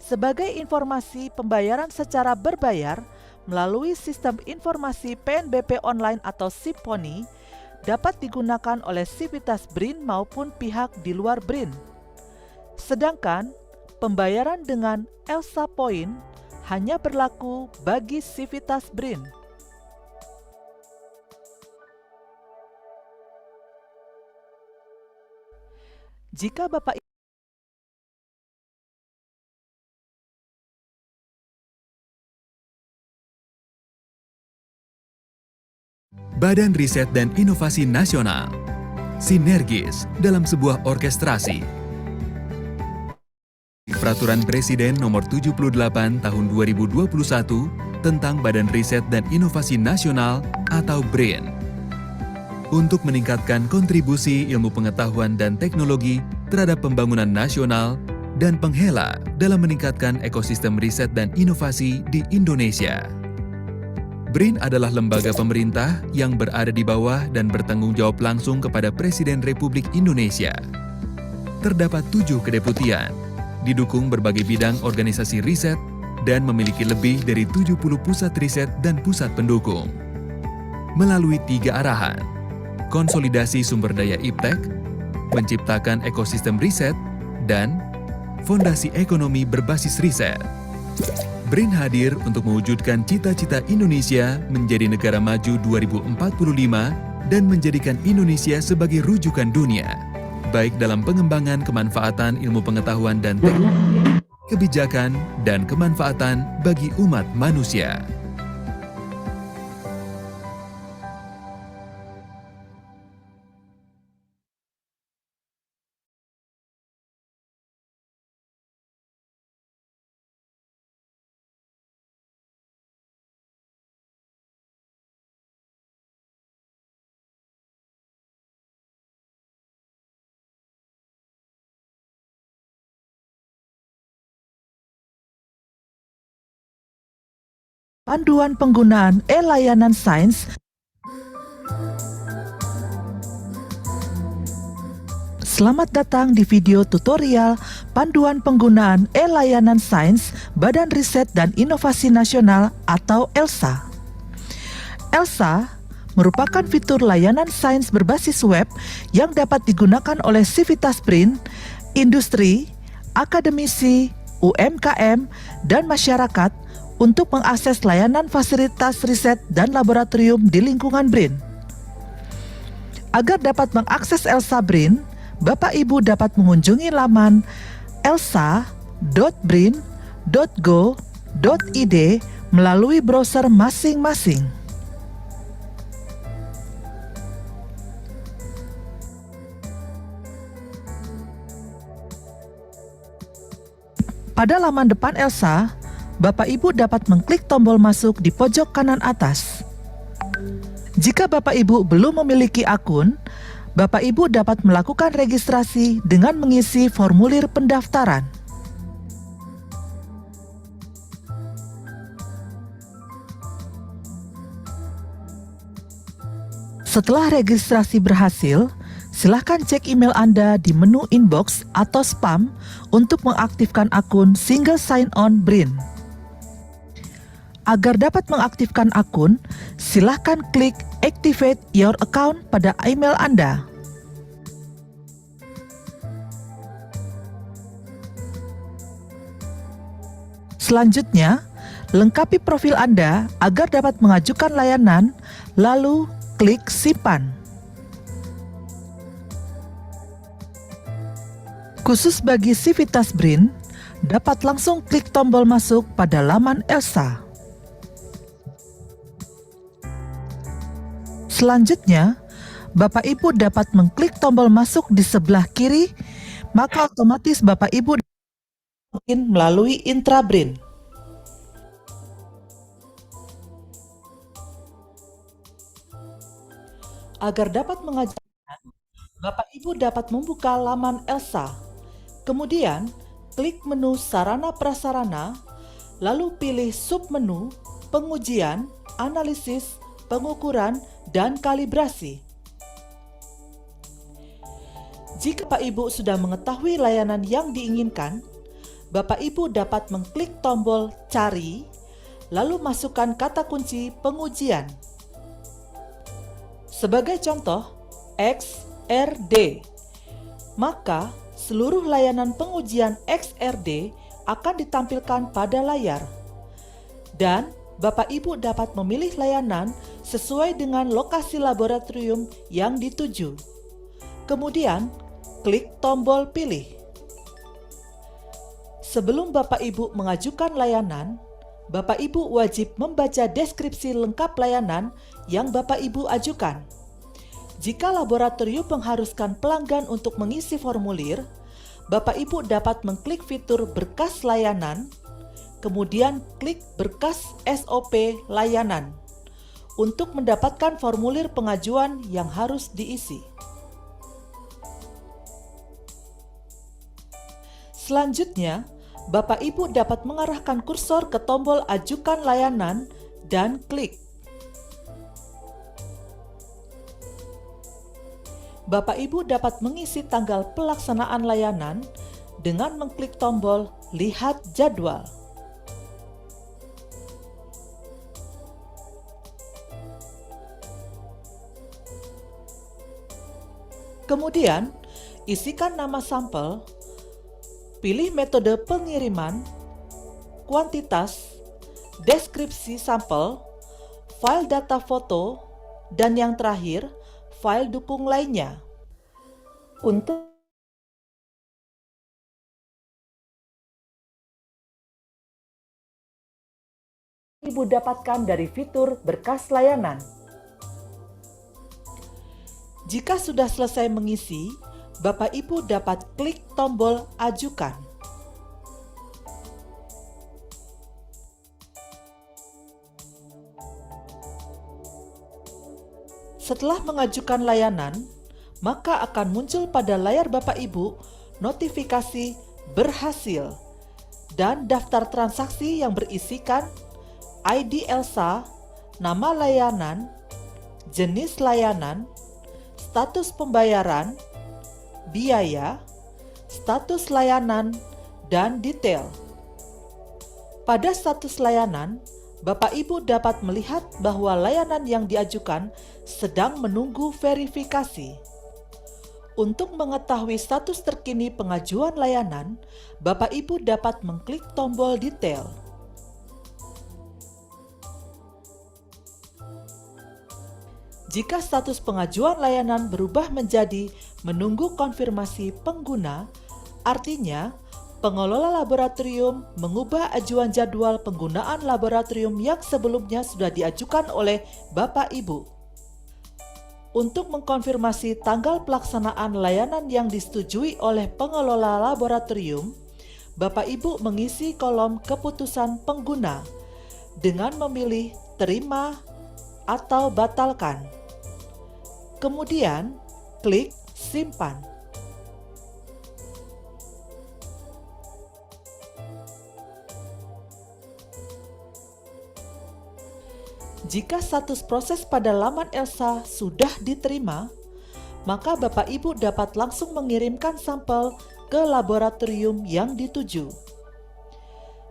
Sebagai informasi pembayaran secara berbayar melalui sistem informasi PNBP online atau SIPONI dapat digunakan oleh Sivitas BRIN maupun pihak di luar BRIN. Sedangkan pembayaran dengan ELSA Point hanya berlaku bagi Sivitas BRIN. Jika Bapak Badan Riset dan Inovasi Nasional, sinergis dalam sebuah orkestrasi. Peraturan Presiden Nomor 78 Tahun 2021 tentang Badan Riset dan Inovasi Nasional atau BRIN. Untuk meningkatkan kontribusi ilmu pengetahuan dan teknologi terhadap pembangunan nasional dan penghela dalam meningkatkan ekosistem riset dan inovasi di Indonesia. BRIN adalah lembaga pemerintah yang berada di bawah dan bertanggung jawab langsung kepada Presiden Republik Indonesia. Terdapat 7 kedeputian, didukung berbagai bidang organisasi riset, dan memiliki lebih dari 70 pusat riset dan pusat pendukung. Melalui 3 arahan, konsolidasi sumber daya iptek, menciptakan ekosistem riset, dan fondasi ekonomi berbasis riset. BRIN hadir untuk mewujudkan cita-cita Indonesia menjadi negara maju 2045 dan menjadikan Indonesia sebagai rujukan dunia, baik dalam pengembangan kemanfaatan ilmu pengetahuan dan teknologi, kebijakan, dan kemanfaatan bagi umat manusia. Panduan penggunaan e-layanan sains. Selamat datang di video tutorial Panduan penggunaan e-layanan sains Badan Riset dan Inovasi Nasional atau ELSA. ELSA merupakan fitur layanan sains berbasis web yang dapat digunakan oleh Sivitas BRIN, industri, akademisi, UMKM, dan masyarakat untuk mengakses layanan fasilitas riset dan laboratorium di lingkungan BRIN. Agar dapat mengakses ELSA BRIN, Bapak Ibu dapat mengunjungi laman elsa.brin.go.id melalui browser masing-masing. Pada laman depan ELSA, Bapak Ibu dapat mengklik tombol masuk di pojok kanan atas. Jika Bapak Ibu belum memiliki akun, Bapak Ibu dapat melakukan registrasi dengan mengisi formulir pendaftaran. Setelah registrasi berhasil, silakan cek email Anda di menu inbox atau spam untuk mengaktifkan akun Single Sign-On BRIN. Agar dapat mengaktifkan akun, silakan klik Activate Your Account pada email Anda. Selanjutnya, lengkapi profil Anda agar dapat mengajukan layanan, lalu klik Simpan. Khusus bagi Sivitas BRIN, dapat langsung klik tombol masuk pada laman ELSA. Selanjutnya, Bapak Ibu dapat mengklik tombol masuk di sebelah kiri, maka otomatis Bapak Ibu login melalui intra-BRIN. Agar dapat mengajukan, Bapak Ibu dapat membuka laman ELSA. Kemudian, klik menu Sarana Prasarana, lalu pilih submenu Pengujian, Analisis, Pengukuran, dan Kalibrasi. Jika Bapak Ibu sudah mengetahui layanan yang diinginkan, Bapak Ibu dapat mengklik tombol cari, lalu masukkan kata kunci pengujian. Sebagai contoh, XRD. Maka, seluruh layanan pengujian XRD akan ditampilkan pada layar. Dan Bapak Ibu dapat memilih layanan sesuai dengan lokasi laboratorium yang dituju. Kemudian, klik tombol pilih. Sebelum Bapak Ibu mengajukan layanan, Bapak Ibu wajib membaca deskripsi lengkap layanan yang Bapak Ibu ajukan. Jika laboratorium mengharuskan pelanggan untuk mengisi formulir, Bapak Ibu dapat mengklik fitur berkas layanan, kemudian klik berkas SOP layanan untuk mendapatkan formulir pengajuan yang harus diisi. Selanjutnya, Bapak Ibu dapat mengarahkan kursor ke tombol ajukan layanan dan klik. Bapak Ibu dapat mengisi tanggal pelaksanaan layanan dengan mengklik tombol lihat jadwal. Kemudian, isikan nama sampel, pilih metode pengiriman, kuantitas, deskripsi sampel, file data foto, dan yang terakhir, file dukung lainnya. Untuk Ibu dapatkan dari fitur berkas layanan. Jika sudah selesai mengisi, Bapak Ibu dapat klik tombol ajukan. Setelah mengajukan layanan, maka akan muncul pada layar Bapak Ibu notifikasi berhasil dan daftar transaksi yang berisikan ID Elsa, nama layanan, jenis layanan, status pembayaran, biaya, status layanan, dan detail. Pada status layanan, Bapak Ibu dapat melihat bahwa layanan yang diajukan sedang menunggu verifikasi. Untuk mengetahui status terkini pengajuan layanan, Bapak Ibu dapat mengklik tombol detail. Jika status pengajuan layanan berubah menjadi menunggu konfirmasi pengguna, artinya pengelola laboratorium mengubah ajuan jadwal penggunaan laboratorium yang sebelumnya sudah diajukan oleh Bapak Ibu. Untuk mengkonfirmasi tanggal pelaksanaan layanan yang disetujui oleh pengelola laboratorium, Bapak Ibu mengisi kolom keputusan pengguna dengan memilih terima atau batalkan. Kemudian, klik simpan. Jika status proses pada laman Elsa sudah diterima, maka Bapak Ibu dapat langsung mengirimkan sampel ke laboratorium yang dituju.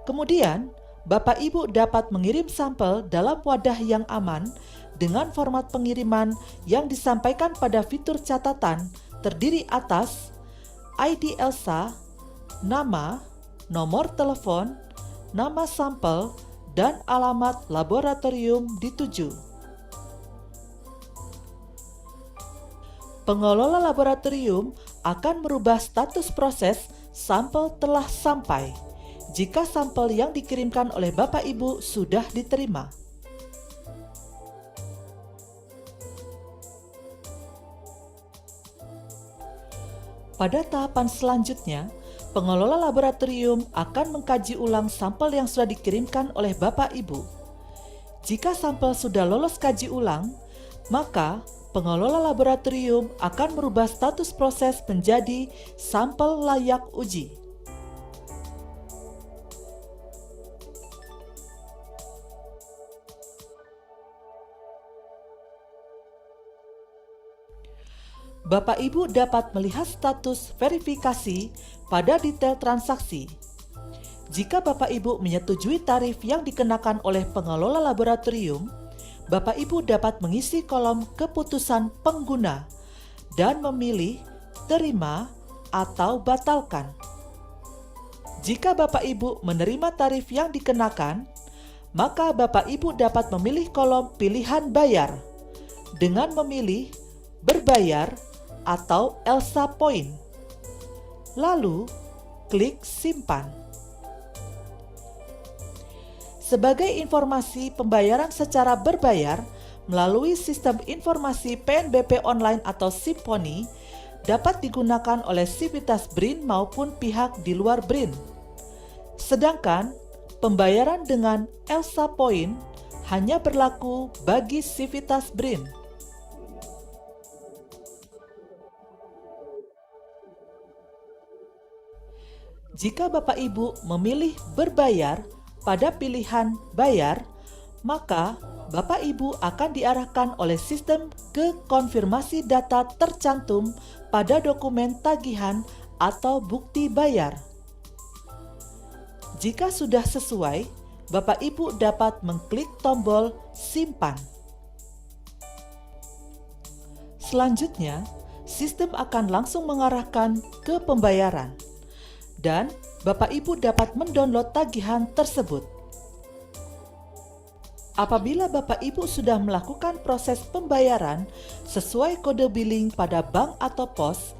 Kemudian, Bapak Ibu dapat mengirim sampel dalam wadah yang aman dengan format pengiriman yang disampaikan pada fitur catatan terdiri atas ID Elsa, nama, nomor telepon, nama sampel, dan alamat laboratorium dituju. Pengelola laboratorium akan merubah status proses sampel telah sampai jika sampel yang dikirimkan oleh Bapak Ibu sudah diterima. Pada tahapan selanjutnya, pengelola laboratorium akan mengkaji ulang sampel yang sudah dikirimkan oleh Bapak Ibu. Jika sampel sudah lolos kaji ulang, maka pengelola laboratorium akan merubah status proses menjadi sampel layak uji. Bapak Ibu dapat melihat status verifikasi pada detail transaksi. Jika Bapak Ibu menyetujui tarif yang dikenakan oleh pengelola laboratorium, Bapak Ibu dapat mengisi kolom keputusan pengguna dan memilih terima atau batalkan. Jika Bapak Ibu menerima tarif yang dikenakan, maka Bapak Ibu dapat memilih kolom pilihan bayar dengan memilih berbayar atau ELSA Point. Lalu, klik simpan. Sebagai informasi pembayaran secara berbayar melalui sistem informasi PNBP online atau Simponi dapat digunakan oleh Civitas BRIN maupun pihak di luar BRIN. Sedangkan pembayaran dengan ELSA Point hanya berlaku bagi Civitas BRIN. Jika Bapak Ibu memilih berbayar pada pilihan bayar, maka Bapak Ibu akan diarahkan oleh sistem ke konfirmasi data tercantum pada dokumen tagihan atau bukti bayar. Jika sudah sesuai, Bapak Ibu dapat mengklik tombol simpan. Selanjutnya, sistem akan langsung mengarahkan ke pembayaran dan Bapak Ibu dapat mendownload tagihan tersebut. Apabila Bapak Ibu sudah melakukan proses pembayaran sesuai kode billing pada bank atau pos,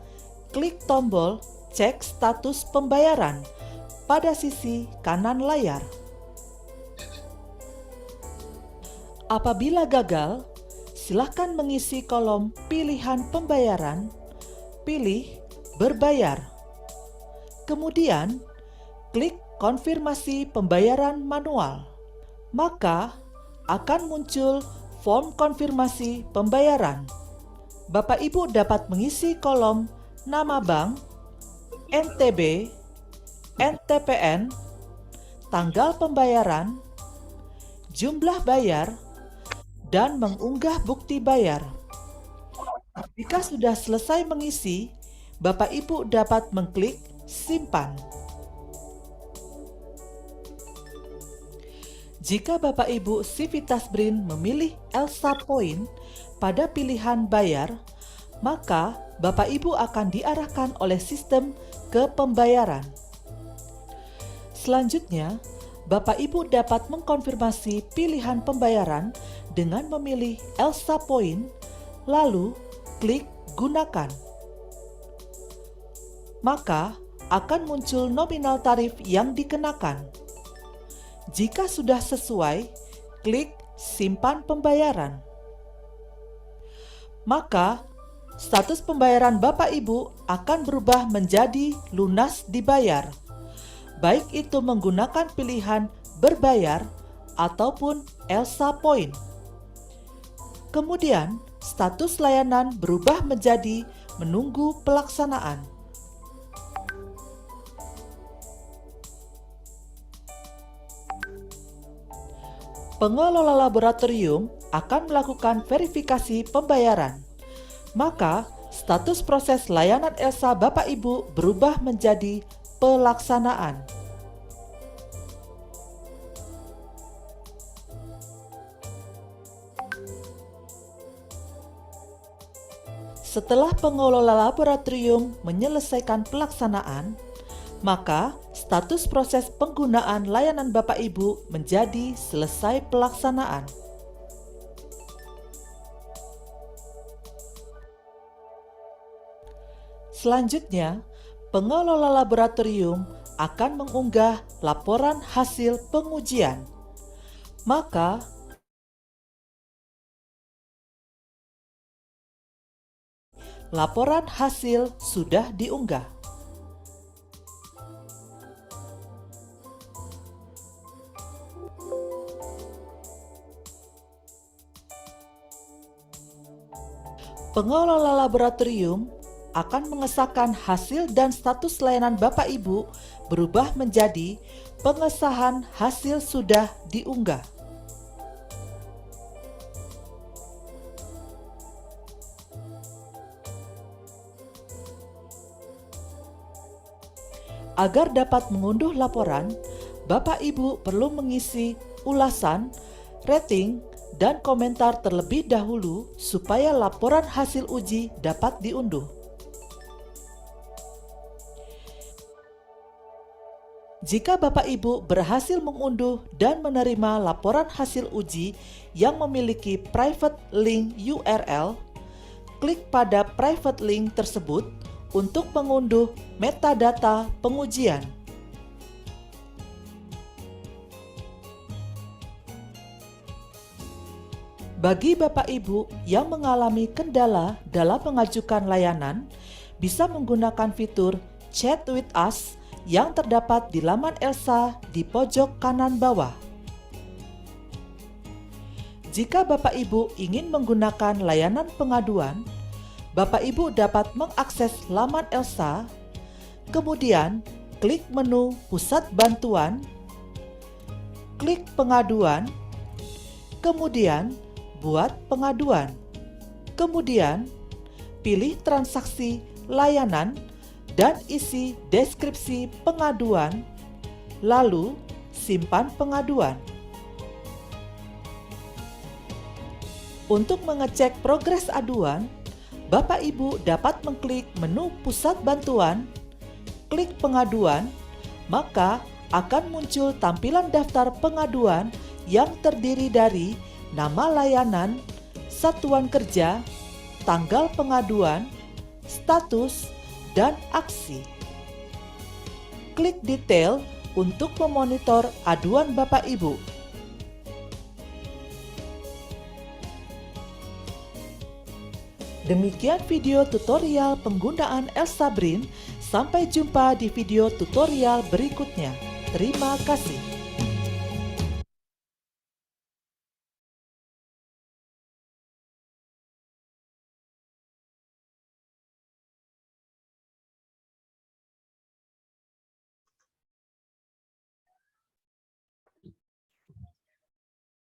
klik tombol cek status pembayaran pada sisi kanan layar. Apabila gagal, silakan mengisi kolom pilihan pembayaran, pilih berbayar. Kemudian, klik konfirmasi pembayaran manual. Maka akan muncul form konfirmasi pembayaran. Bapak Ibu dapat mengisi kolom nama bank, NTB, NTPN, tanggal pembayaran, jumlah bayar, dan mengunggah bukti bayar. Jika sudah selesai mengisi, Bapak Ibu dapat mengklik simpan. Jika Bapak Ibu Civitas BRIN memilih ELSA Point pada pilihan bayar, maka Bapak Ibu akan diarahkan oleh sistem ke pembayaran. Selanjutnya, Bapak Ibu dapat mengkonfirmasi pilihan pembayaran dengan memilih ELSA Point, lalu klik gunakan. Maka akan muncul nominal tarif yang dikenakan. Jika sudah sesuai, klik simpan pembayaran. Maka, status pembayaran Bapak Ibu akan berubah menjadi lunas dibayar, baik itu menggunakan pilihan berbayar ataupun ELSA Point. Kemudian, status layanan berubah menjadi menunggu pelaksanaan. Pengelola laboratorium akan melakukan verifikasi pembayaran. Maka, status proses layanan ELSA Bapak Ibu berubah menjadi pelaksanaan. Setelah pengelola laboratorium menyelesaikan pelaksanaan, maka status proses penggunaan layanan Bapak Ibu menjadi selesai pelaksanaan. Selanjutnya, pengelola laboratorium akan mengunggah laporan hasil pengujian. Maka, laporan hasil sudah diunggah. Pengelola laboratorium akan mengesahkan hasil dan status layanan Bapak Ibu berubah menjadi pengesahan hasil sudah diunggah. Agar dapat mengunduh laporan, Bapak Ibu perlu mengisi ulasan, rating, dan komentar terlebih dahulu supaya laporan hasil uji dapat diunduh. Jika Bapak Ibu berhasil mengunduh dan menerima laporan hasil uji yang memiliki private link URL, klik pada private link tersebut untuk mengunduh metadata pengujian. Bagi Bapak Ibu yang mengalami kendala dalam mengajukan layanan, bisa menggunakan fitur Chat with Us yang terdapat di laman Elsa di pojok kanan bawah. Jika Bapak Ibu ingin menggunakan layanan pengaduan, Bapak Ibu dapat mengakses laman Elsa, kemudian klik menu Pusat Bantuan, klik Pengaduan, kemudian Buat pengaduan. Kemudian, pilih transaksi layanan dan isi deskripsi pengaduan, lalu simpan pengaduan. Untuk mengecek progres aduan, Bapak Ibu dapat mengklik menu Pusat Bantuan, klik Pengaduan, maka akan muncul tampilan daftar pengaduan yang terdiri dari nama layanan, satuan kerja, tanggal pengaduan, status, dan aksi. Klik detail untuk memonitor aduan Bapak Ibu. Demikian video tutorial penggunaan Elsa Brin. Sampai jumpa di video tutorial berikutnya. Terima kasih.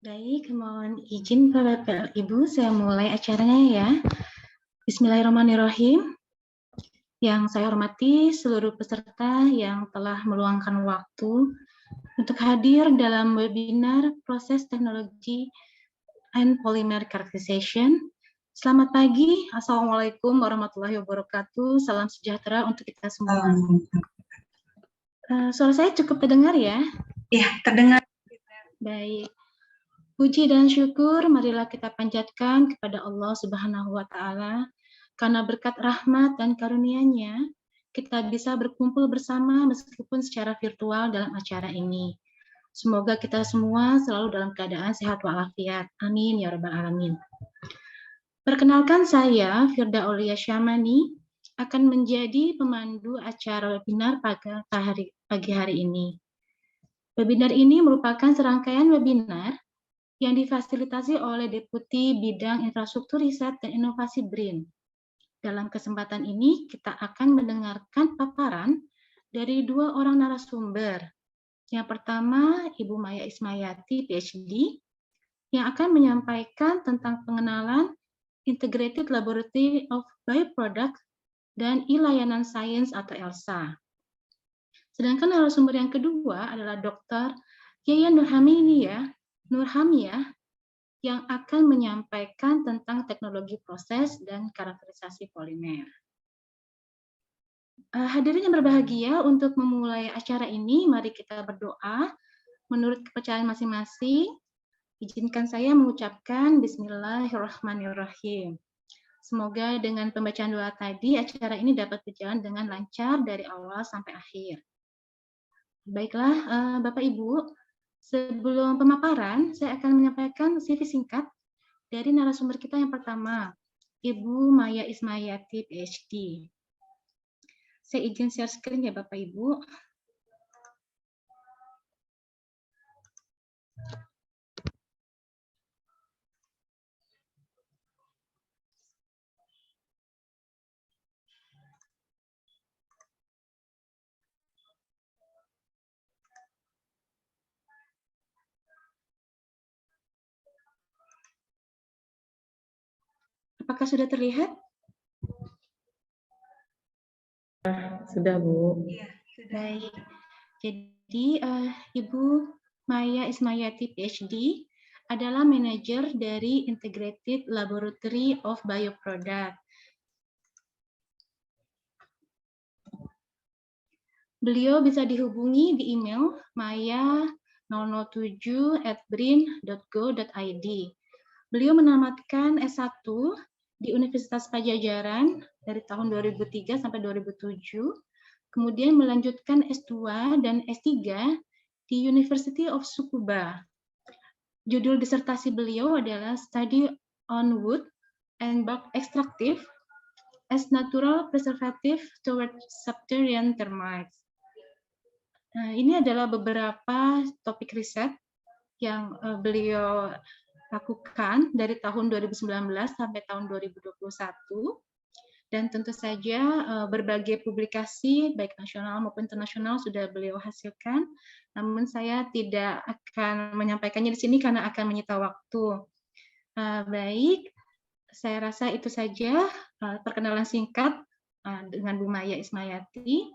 Baik, mohon izin Bapak Ibu, saya mulai acaranya ya. Bismillahirrahmanirrahim. Yang saya hormati seluruh peserta yang telah meluangkan waktu untuk hadir dalam webinar Proses Teknologi and Polymer Characterization. Selamat pagi, Assalamualaikum warahmatullahi wabarakatuh. Salam sejahtera untuk kita semua. Suara saya cukup terdengar ya? Ya, terdengar. Baik. Puji dan syukur marilah kita panjatkan kepada Allah Subhanahu wa Ta'ala, karena berkat rahmat dan karunia-Nya kita bisa berkumpul bersama meskipun secara virtual dalam acara ini. Semoga kita semua selalu dalam keadaan sehat walafiat. Amin ya rabbal alamin. Perkenalkan, saya Firda Aulia Syamani akan menjadi pemandu acara webinar pagi hari ini. Webinar ini merupakan serangkaian webinar yang difasilitasi oleh Deputi Bidang Infrastruktur Riset dan Inovasi BRIN. Dalam kesempatan ini, kita akan mendengarkan paparan dari dua orang narasumber. Yang pertama, Ibu Maya Ismayati, PhD, yang akan menyampaikan tentang pengenalan Integrated Laboratory of Bioproduct dan E-Layanan Science atau ELSA. Sedangkan narasumber yang kedua adalah Dr. Yayan Nurhamiyah yang akan menyampaikan tentang teknologi proses dan karakterisasi polimer. Hadirin yang berbahagia, untuk memulai acara ini, mari kita berdoa menurut kepercayaan masing-masing. Izinkan saya mengucapkan Bismillahirrahmanirrahim. Semoga dengan pembacaan doa tadi, acara ini dapat berjalan dengan lancar dari awal sampai akhir. Baiklah, Bapak Ibu, sebelum pemaparan, saya akan menyampaikan CV singkat dari narasumber kita yang pertama, Ibu Maya Ismayati, PhD. Saya izin share screen ya Bapak Ibu. Apakah sudah terlihat? Sudah, Bu. Ya, Baik. Jadi Ibu Maya Ismayati PhD adalah manajer dari Integrated Laboratory of Bioproduct. Beliau bisa dihubungi di email maya007@brin.go.id. Beliau menamatkan S1 di Universitas Pajajaran dari tahun 2003 sampai 2007, kemudian melanjutkan S2 dan S3 di University of Tsukuba. Judul disertasi beliau adalah Study on Wood and Bark Extractive as Natural Preservative Toward Subterranean Termites. Nah, ini adalah beberapa topik riset yang beliau lakukan dari tahun 2019 sampai tahun 2021. Dan tentu saja berbagai publikasi baik nasional maupun internasional sudah beliau hasilkan. Namun saya tidak akan menyampaikannya di sini karena akan menyita waktu. Baik, saya rasa itu saja perkenalan singkat dengan Bu Maya Ismayati.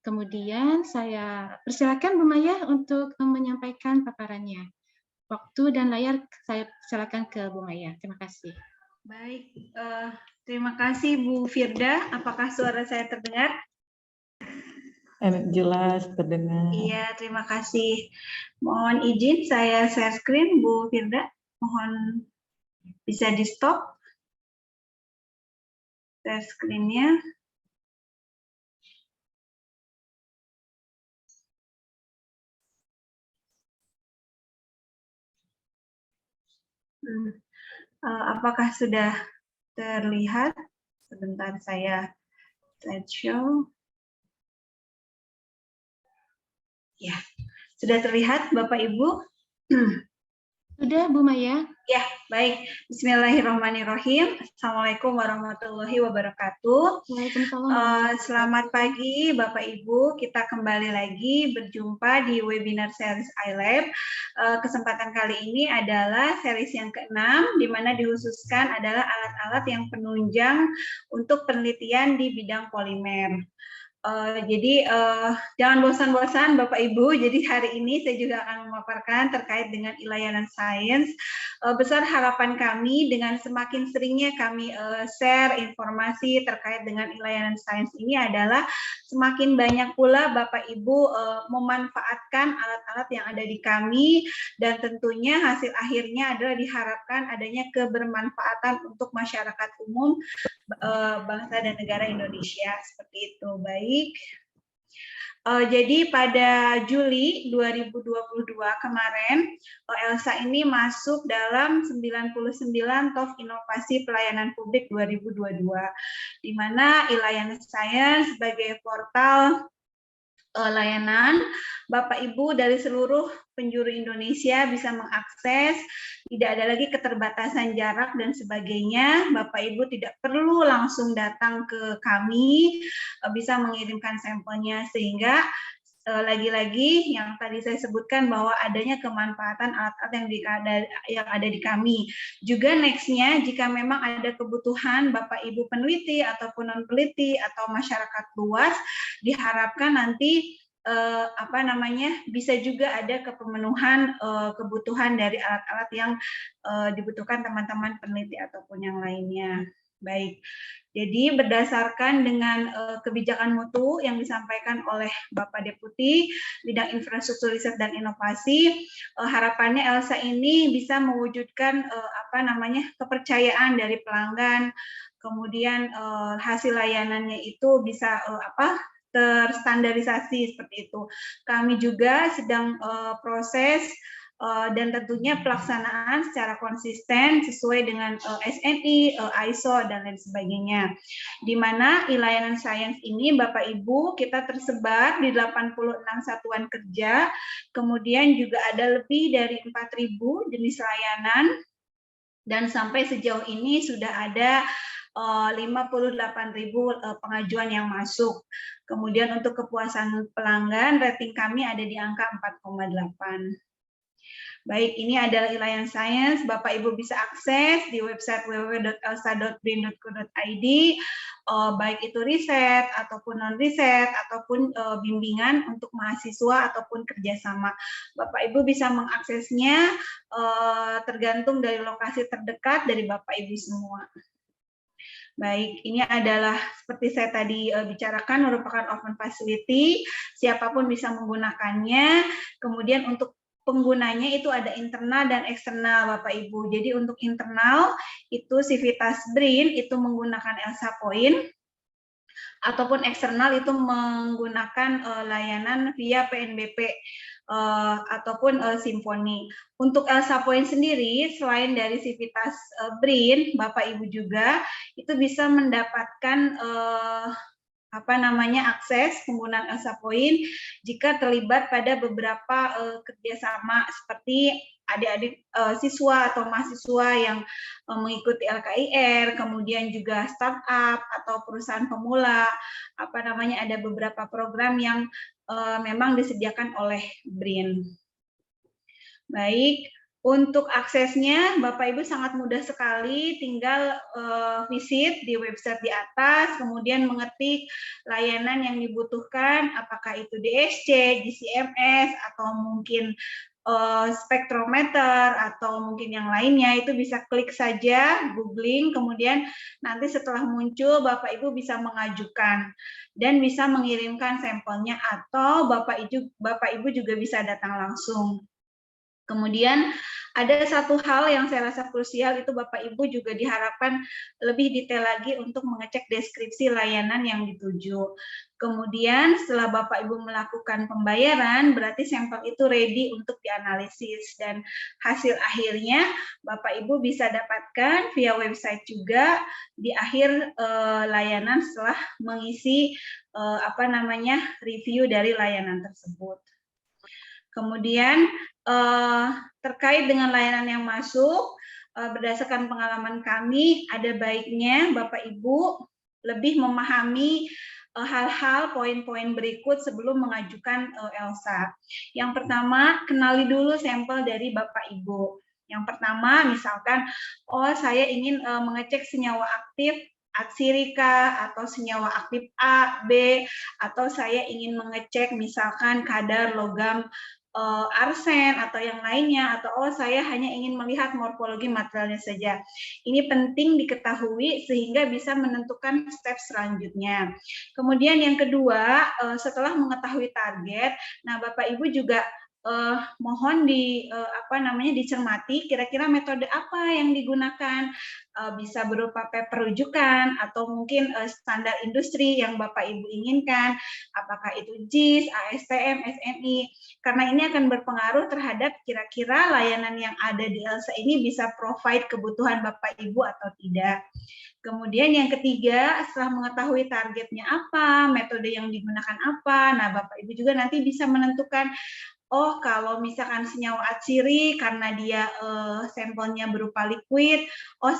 Kemudian saya persilakan Bu Maya untuk menyampaikan paparannya. Waktu dan layar saya silakan ke Bu Maya. Terima kasih. Baik, terima kasih Bu Firda. Apakah suara saya terdengar? Jelas terdengar. Iya, terima kasih. Mohon izin saya share screen Bu Firda. Mohon bisa di stop share screen-nya. Apakah sudah terlihat? Sebentar saya slideshow. Ya, sudah terlihat Bapak Ibu? Sudah Bu Maya? Ya, baik. Bismillahirrahmanirrahim. Assalamualaikum warahmatullahi wabarakatuh. Waalaikumsalam. Selamat pagi Bapak Ibu. Kita kembali lagi berjumpa di webinar series iLab. Kesempatan kali ini adalah series yang ke-6, di mana dikhususkan adalah alat-alat yang penunjang untuk penelitian di bidang polimer. Jadi jangan bosan-bosan Bapak Ibu, jadi hari ini saya juga akan memaparkan terkait dengan e-layanan sains. Besar harapan kami dengan semakin seringnya kami share informasi terkait dengan e-layanan sains ini adalah semakin banyak pula Bapak Ibu memanfaatkan alat-alat yang ada di kami, dan tentunya hasil akhirnya adalah diharapkan adanya kebermanfaatan untuk masyarakat umum bangsa dan negara Indonesia. Seperti itu. Baik. Jadi pada Juli 2022 kemarin, ELSA ini masuk dalam 99 Top Inovasi Pelayanan Publik 2022, di mana e-layanan sains sebagai portal layanan Bapak Ibu dari seluruh penjuru Indonesia bisa mengakses, tidak ada lagi keterbatasan jarak dan sebagainya. Bapak Ibu tidak perlu langsung datang ke kami, bisa mengirimkan sampelnya, sehingga lagi-lagi yang tadi saya sebutkan bahwa adanya kemanfaatan alat-alat yang ada di kami. Juga nextnya, jika memang ada kebutuhan Bapak Ibu peneliti ataupun non peneliti atau masyarakat luas, diharapkan nanti bisa juga ada kepemenuhan kebutuhan dari alat-alat yang dibutuhkan teman-teman peneliti ataupun yang lainnya. Baik, jadi berdasarkan dengan kebijakan mutu yang disampaikan oleh Bapak Deputi Bidang Infrastruktur Riset dan Inovasi, harapannya ELSA ini bisa mewujudkan kepercayaan dari pelanggan, kemudian hasil layanannya itu bisa terstandarisasi seperti itu. Kami juga sedang proses dan tentunya pelaksanaan secara konsisten sesuai dengan SNI, ISO, dan lain sebagainya. Di mana e-layanan sains ini Bapak Ibu kita tersebar di 86 satuan kerja, kemudian juga ada lebih dari 4.000 jenis layanan, dan sampai sejauh ini sudah ada 58.000 pengajuan yang masuk. Kemudian untuk kepuasan pelanggan, rating kami ada di angka 4,8. Baik, ini adalah Elayan Science. Bapak Ibu bisa akses di website www.elsa.brin.co.id, baik itu riset ataupun non riset ataupun bimbingan untuk mahasiswa ataupun kerjasama. Bapak Ibu bisa mengaksesnya tergantung dari lokasi terdekat dari Bapak Ibu semua. Baik, ini adalah seperti saya tadi bicarakan, merupakan open facility, siapapun bisa menggunakannya. Kemudian untuk penggunanya itu ada internal dan eksternal, Bapak Ibu. Jadi untuk internal itu Civitas BRIN itu menggunakan Elsa Point, ataupun eksternal itu menggunakan layanan via PNBP ataupun Simfoni. Untuk Elsa Point sendiri, selain dari Civitas BRIN, Bapak Ibu juga itu bisa mendapatkan akses penggunaan Elsa Point jika terlibat pada beberapa kerjasama seperti adik-adik siswa atau mahasiswa yang mengikuti LKIR, kemudian juga startup atau perusahaan pemula, ada beberapa program yang memang disediakan oleh BRIN. Baik, untuk aksesnya Bapak Ibu sangat mudah sekali, tinggal visit di website di atas, kemudian mengetik layanan yang dibutuhkan, apakah itu DSC, GCMS, atau mungkin spektrometer atau mungkin yang lainnya, itu bisa klik saja, googling, kemudian nanti setelah muncul Bapak Ibu bisa mengajukan dan bisa mengirimkan sampelnya, atau Bapak Ibu juga bisa datang langsung. Kemudian ada satu hal yang saya rasa krusial, itu Bapak Ibu juga diharapkan lebih detail lagi untuk mengecek deskripsi layanan yang dituju. Kemudian setelah Bapak Ibu melakukan pembayaran, berarti sampel itu ready untuk dianalisis, dan hasil akhirnya Bapak Ibu bisa dapatkan via website juga di akhir layanan setelah mengisi review dari layanan tersebut. Kemudian terkait dengan layanan yang masuk, berdasarkan pengalaman kami, ada baiknya Bapak Ibu lebih memahami hal-hal poin-poin berikut sebelum mengajukan Elsa. Yang pertama, kenali dulu sampel dari Bapak Ibu. Yang pertama, misalkan, saya ingin mengecek senyawa aktif atsirika atau senyawa aktif A, B, atau saya ingin mengecek misalkan kadar logam arsen atau yang lainnya, atau saya hanya ingin melihat morfologi materialnya saja. Ini penting diketahui sehingga bisa menentukan step selanjutnya. Kemudian yang kedua, setelah mengetahui target, nah Bapak Ibu juga mohon dicermati kira-kira metode apa yang digunakan, bisa berupa paper rujukan atau mungkin standar industri yang Bapak Ibu inginkan, apakah itu JIS, ASTM, SNI, karena ini akan berpengaruh terhadap kira-kira layanan yang ada di Elsa ini bisa provide kebutuhan Bapak Ibu atau tidak. Kemudian yang ketiga, setelah mengetahui targetnya apa, metode yang digunakan apa, nah Bapak Ibu juga nanti bisa menentukan, kalau misalkan senyawa atsiri karena dia sampelnya berupa liquid,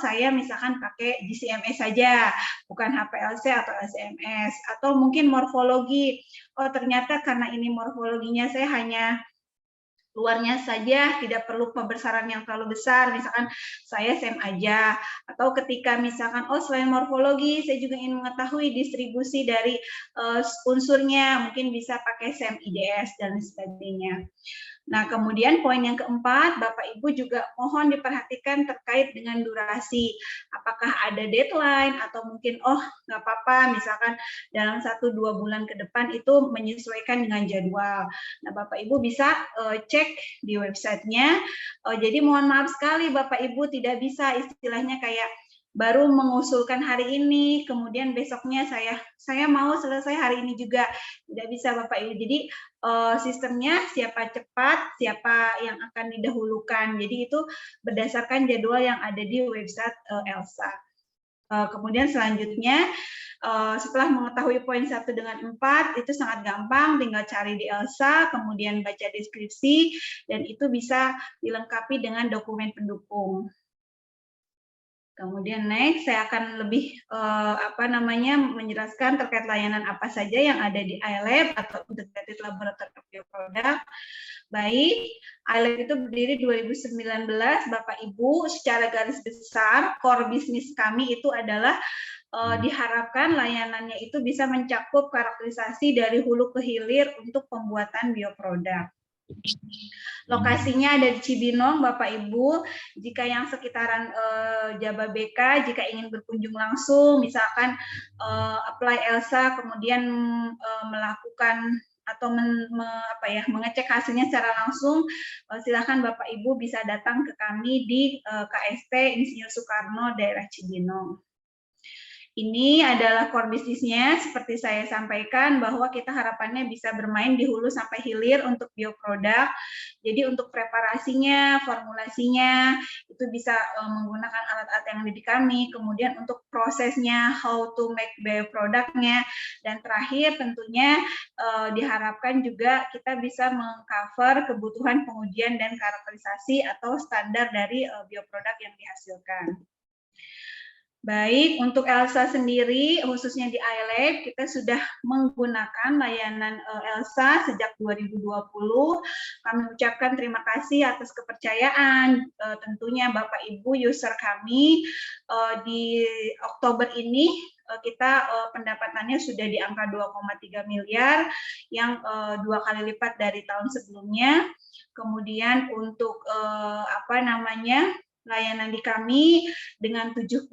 saya misalkan pakai GCMS saja, bukan HPLC atau LCMS. Atau mungkin morfologi, ternyata karena ini morfologinya saya hanya luarnya saja, tidak perlu pembesaran yang terlalu besar, misalkan saya SEM aja. Atau ketika misalkan, selain morfologi, saya juga ingin mengetahui distribusi dari unsurnya, mungkin bisa pakai SEM IDS dan sebagainya. Nah, kemudian poin yang keempat, Bapak Ibu juga mohon diperhatikan terkait dengan durasi. Apakah ada deadline atau mungkin, nggak apa-apa, misalkan dalam 1-2 bulan ke depan itu menyesuaikan dengan jadwal. Nah, Bapak Ibu bisa cek di websitenya. Jadi mohon maaf sekali Bapak Ibu tidak bisa istilahnya kayak baru mengusulkan hari ini, kemudian besoknya saya mau selesai hari ini juga. Tidak bisa Bapak Ibu. Jadi sistemnya siapa cepat, siapa yang akan didahulukan. Jadi itu berdasarkan jadwal yang ada di website Elsa. Kemudian selanjutnya, setelah mengetahui poin 1 dengan 4, itu sangat gampang, tinggal cari di Elsa, kemudian baca deskripsi, dan itu bisa dilengkapi dengan dokumen pendukung. Kemudian next, saya akan lebih menjelaskan terkait layanan apa saja yang ada di iLab atau Integrated Laboratory of Bioproduct. Baik, iLab itu berdiri 2019, Bapak Ibu. Secara garis besar, core bisnis kami itu adalah diharapkan layanannya itu bisa mencakup karakterisasi dari hulu ke hilir untuk pembuatan bioproduk. Lokasinya ada di Cibinong, Bapak Ibu. Jika yang sekitaran Jababeka, jika ingin berkunjung langsung, misalkan apply ELSA, kemudian melakukan atau mengecek hasilnya secara langsung, silakan Bapak Ibu bisa datang ke kami di KSP Insinyur Soekarno, daerah Cibinong. Ini adalah core bisnisnya, seperti saya sampaikan bahwa kita harapannya bisa bermain di hulu sampai hilir untuk bioproduk. Jadi untuk preparasinya, formulasinya, itu bisa menggunakan alat-alat yang ada di kami. Kemudian untuk prosesnya, how to make bioproduknya. Dan terakhir tentunya diharapkan juga kita bisa mengcover kebutuhan pengujian dan karakterisasi atau standar dari bioproduk yang dihasilkan. Baik, untuk ELSA sendiri, khususnya di iLab, kita sudah menggunakan layanan ELSA sejak 2020. Kami ucapkan terima kasih atas kepercayaan, tentunya Bapak Ibu user kami. Di Oktober ini, kita pendapatannya sudah di angka 2,3 miliar, yang 2 kali lipat dari tahun sebelumnya. Kemudian untuk layanan di kami dengan 72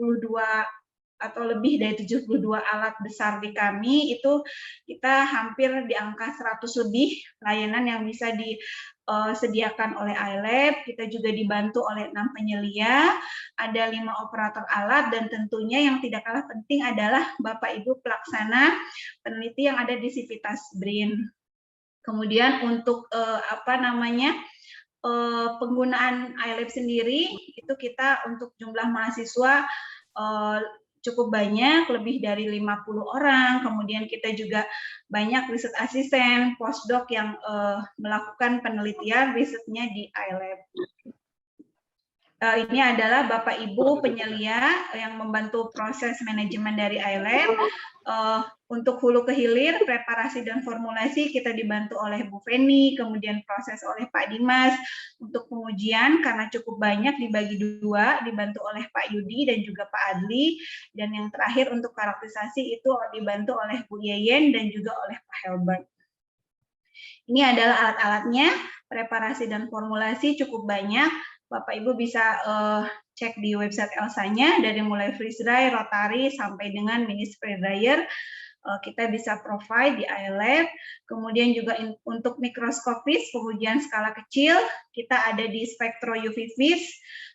atau lebih dari 72 alat besar di kami, itu kita hampir di angka 100 lebih layanan yang bisa disediakan oleh iLab. Kita juga dibantu oleh 6 penyelia, ada 5 operator alat, dan tentunya yang tidak kalah penting adalah Bapak Ibu pelaksana peneliti yang ada di Sivitas BRIN. Kemudian untuk penggunaan iLab sendiri, itu kita untuk jumlah mahasiswa cukup banyak, lebih dari 50 orang. Kemudian kita juga banyak riset asisten, postdoc yang melakukan penelitian risetnya di iLab. Ini adalah Bapak Ibu penyelia yang membantu proses manajemen dari iLab. Untuk hulu ke hilir, preparasi dan formulasi kita dibantu oleh Bu Feni, kemudian proses oleh Pak Dimas. Untuk pengujian, karena cukup banyak dibagi 2, dibantu oleh Pak Yudi dan juga Pak Adli. Dan yang terakhir untuk karakterisasi itu dibantu oleh Bu Yeyen dan juga oleh Pak Helbert. Ini adalah alat-alatnya, preparasi dan formulasi cukup banyak. Bapak Ibu bisa cek di website ELSA-nya, dari mulai freeze dry, rotary, sampai dengan mini spray dryer. Kita bisa provide di iLab. Kemudian juga untuk mikroskopis, pengujian skala kecil, kita ada di Spektro UV-Vis,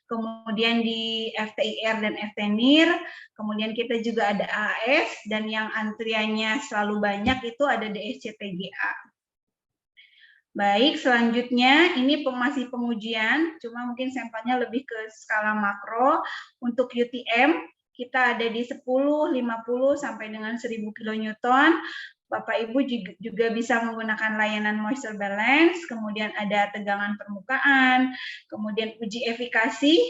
kemudian di FTIR dan FTNIR, kemudian kita juga ada AAS, dan yang antriannya selalu banyak itu ada di SCTGA. Baik, selanjutnya ini masih pengujian, cuma mungkin sampelnya lebih ke skala makro. Untuk UTM, kita ada di 10, 50, sampai dengan 1000 kilonewton. Bapak Ibu juga bisa menggunakan layanan moisture balance, kemudian ada tegangan permukaan, kemudian uji efikasi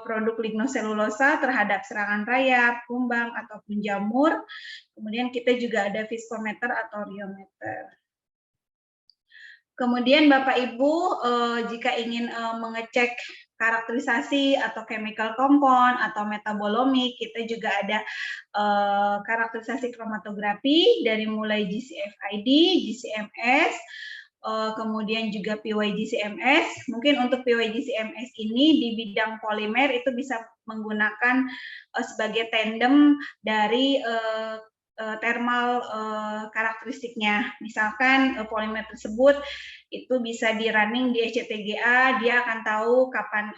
produk lignoselulosa terhadap serangan rayap, kumbang, ataupun jamur. Kemudian kita juga ada viskometer atau rheometer. Kemudian Bapak Ibu jika ingin mengecek karakterisasi atau chemical compound atau metabolomik, kita juga ada karakterisasi kromatografi dari mulai GCFID, GCMS, kemudian juga PYGCMS. Mungkin untuk PYGCMS ini di bidang polimer itu bisa menggunakan sebagai tandem dari thermal karakteristiknya. Misalkan polimer tersebut itu bisa di running di SCTGA, dia akan tahu kapan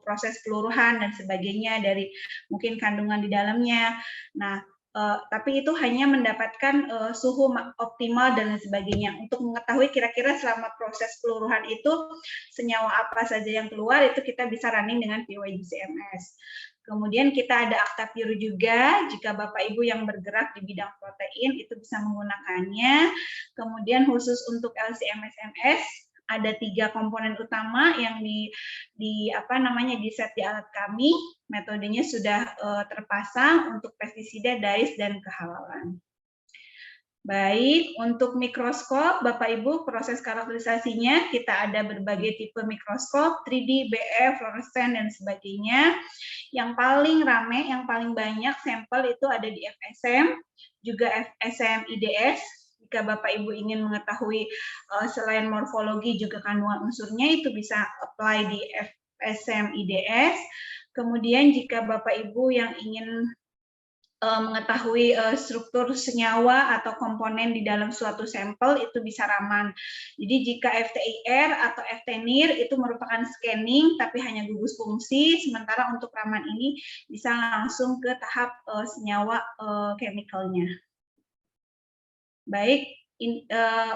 proses peluruhan dan sebagainya dari mungkin kandungan di dalamnya. Nah, tapi itu hanya mendapatkan suhu optimal dan sebagainya. Untuk mengetahui kira-kira selama proses peluruhan itu senyawa apa saja yang keluar, itu kita bisa running dengan PYGCMS. Kemudian kita ada Actaviru juga, jika Bapak Ibu yang bergerak di bidang protein itu bisa menggunakannya. Kemudian khusus untuk LC-MS ada 3 komponen utama yang di set di alat kami. Metodenya sudah terpasang untuk pestisida, DAIS, dan kehalalan. Baik, untuk mikroskop, Bapak Ibu, proses karakterisasinya kita ada berbagai tipe mikroskop, 3D, BF, fluoresen, dan sebagainya. Yang paling rame, yang paling banyak sampel itu ada di FSM, juga FSM IDS. Jika Bapak Ibu ingin mengetahui selain morfologi juga kandungan unsurnya, itu bisa apply di FSM IDS. Kemudian jika Bapak Ibu yang ingin mengetahui struktur senyawa atau komponen di dalam suatu sampel, itu bisa Raman. Jadi jika FTIR atau FTNIR itu merupakan scanning tapi hanya gugus fungsi, sementara untuk Raman ini bisa langsung ke tahap senyawa chemicalnya. Baik,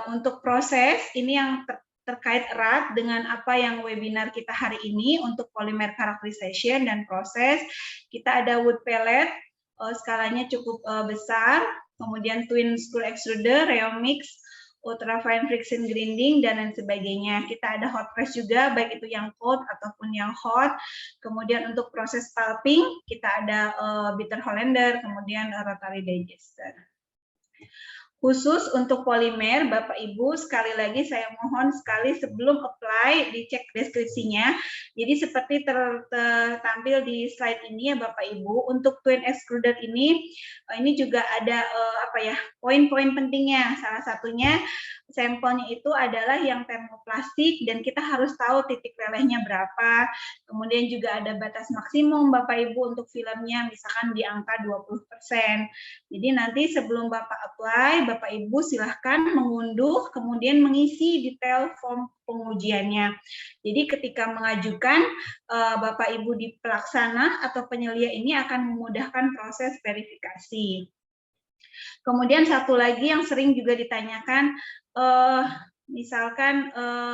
untuk proses ini yang terkait erat dengan apa yang webinar kita hari ini untuk polymer characterization dan proses. Kita ada wood pellet, skalanya cukup besar, kemudian twin screw extruder, Reomix, ultra fine friction grinding, dan lain sebagainya. Kita ada hot press juga, baik itu yang cold ataupun yang hot. Kemudian untuk proses pulping, kita ada bitter hollander, kemudian rotary digester. Khusus untuk polimer, Bapak Ibu, sekali lagi saya mohon sekali sebelum apply dicek deskripsinya. Jadi seperti tertampil di slide ini ya Bapak Ibu, untuk twin extruder ini juga ada poin-poin pentingnya. Salah satunya sampelnya itu adalah yang termoplastik dan kita harus tahu titik lelehnya berapa. Kemudian juga ada batas maksimum Bapak Ibu untuk filmnya misalkan di angka 20%. Jadi nanti sebelum Bapak apply, Bapak Ibu silahkan mengunduh, kemudian mengisi detail form pengujiannya. Jadi ketika mengajukan, Bapak Ibu di pelaksana atau penyelia ini akan memudahkan proses verifikasi. Kemudian satu lagi yang sering juga ditanyakan, misalkan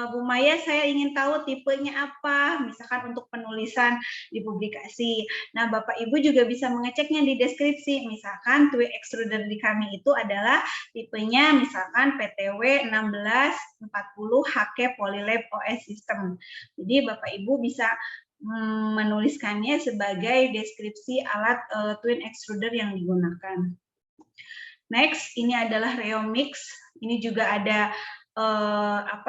Bu Maya saya ingin tahu tipenya apa, misalkan untuk penulisan di publikasi. Nah, Bapak Ibu juga bisa mengeceknya di deskripsi. Misalkan twin extruder di kami itu adalah tipenya misalkan PTW 1640 HK Polylab OS System. Jadi Bapak Ibu bisa menuliskannya sebagai deskripsi alat twin extruder yang digunakan. Next, ini adalah Reomix. Ini juga ada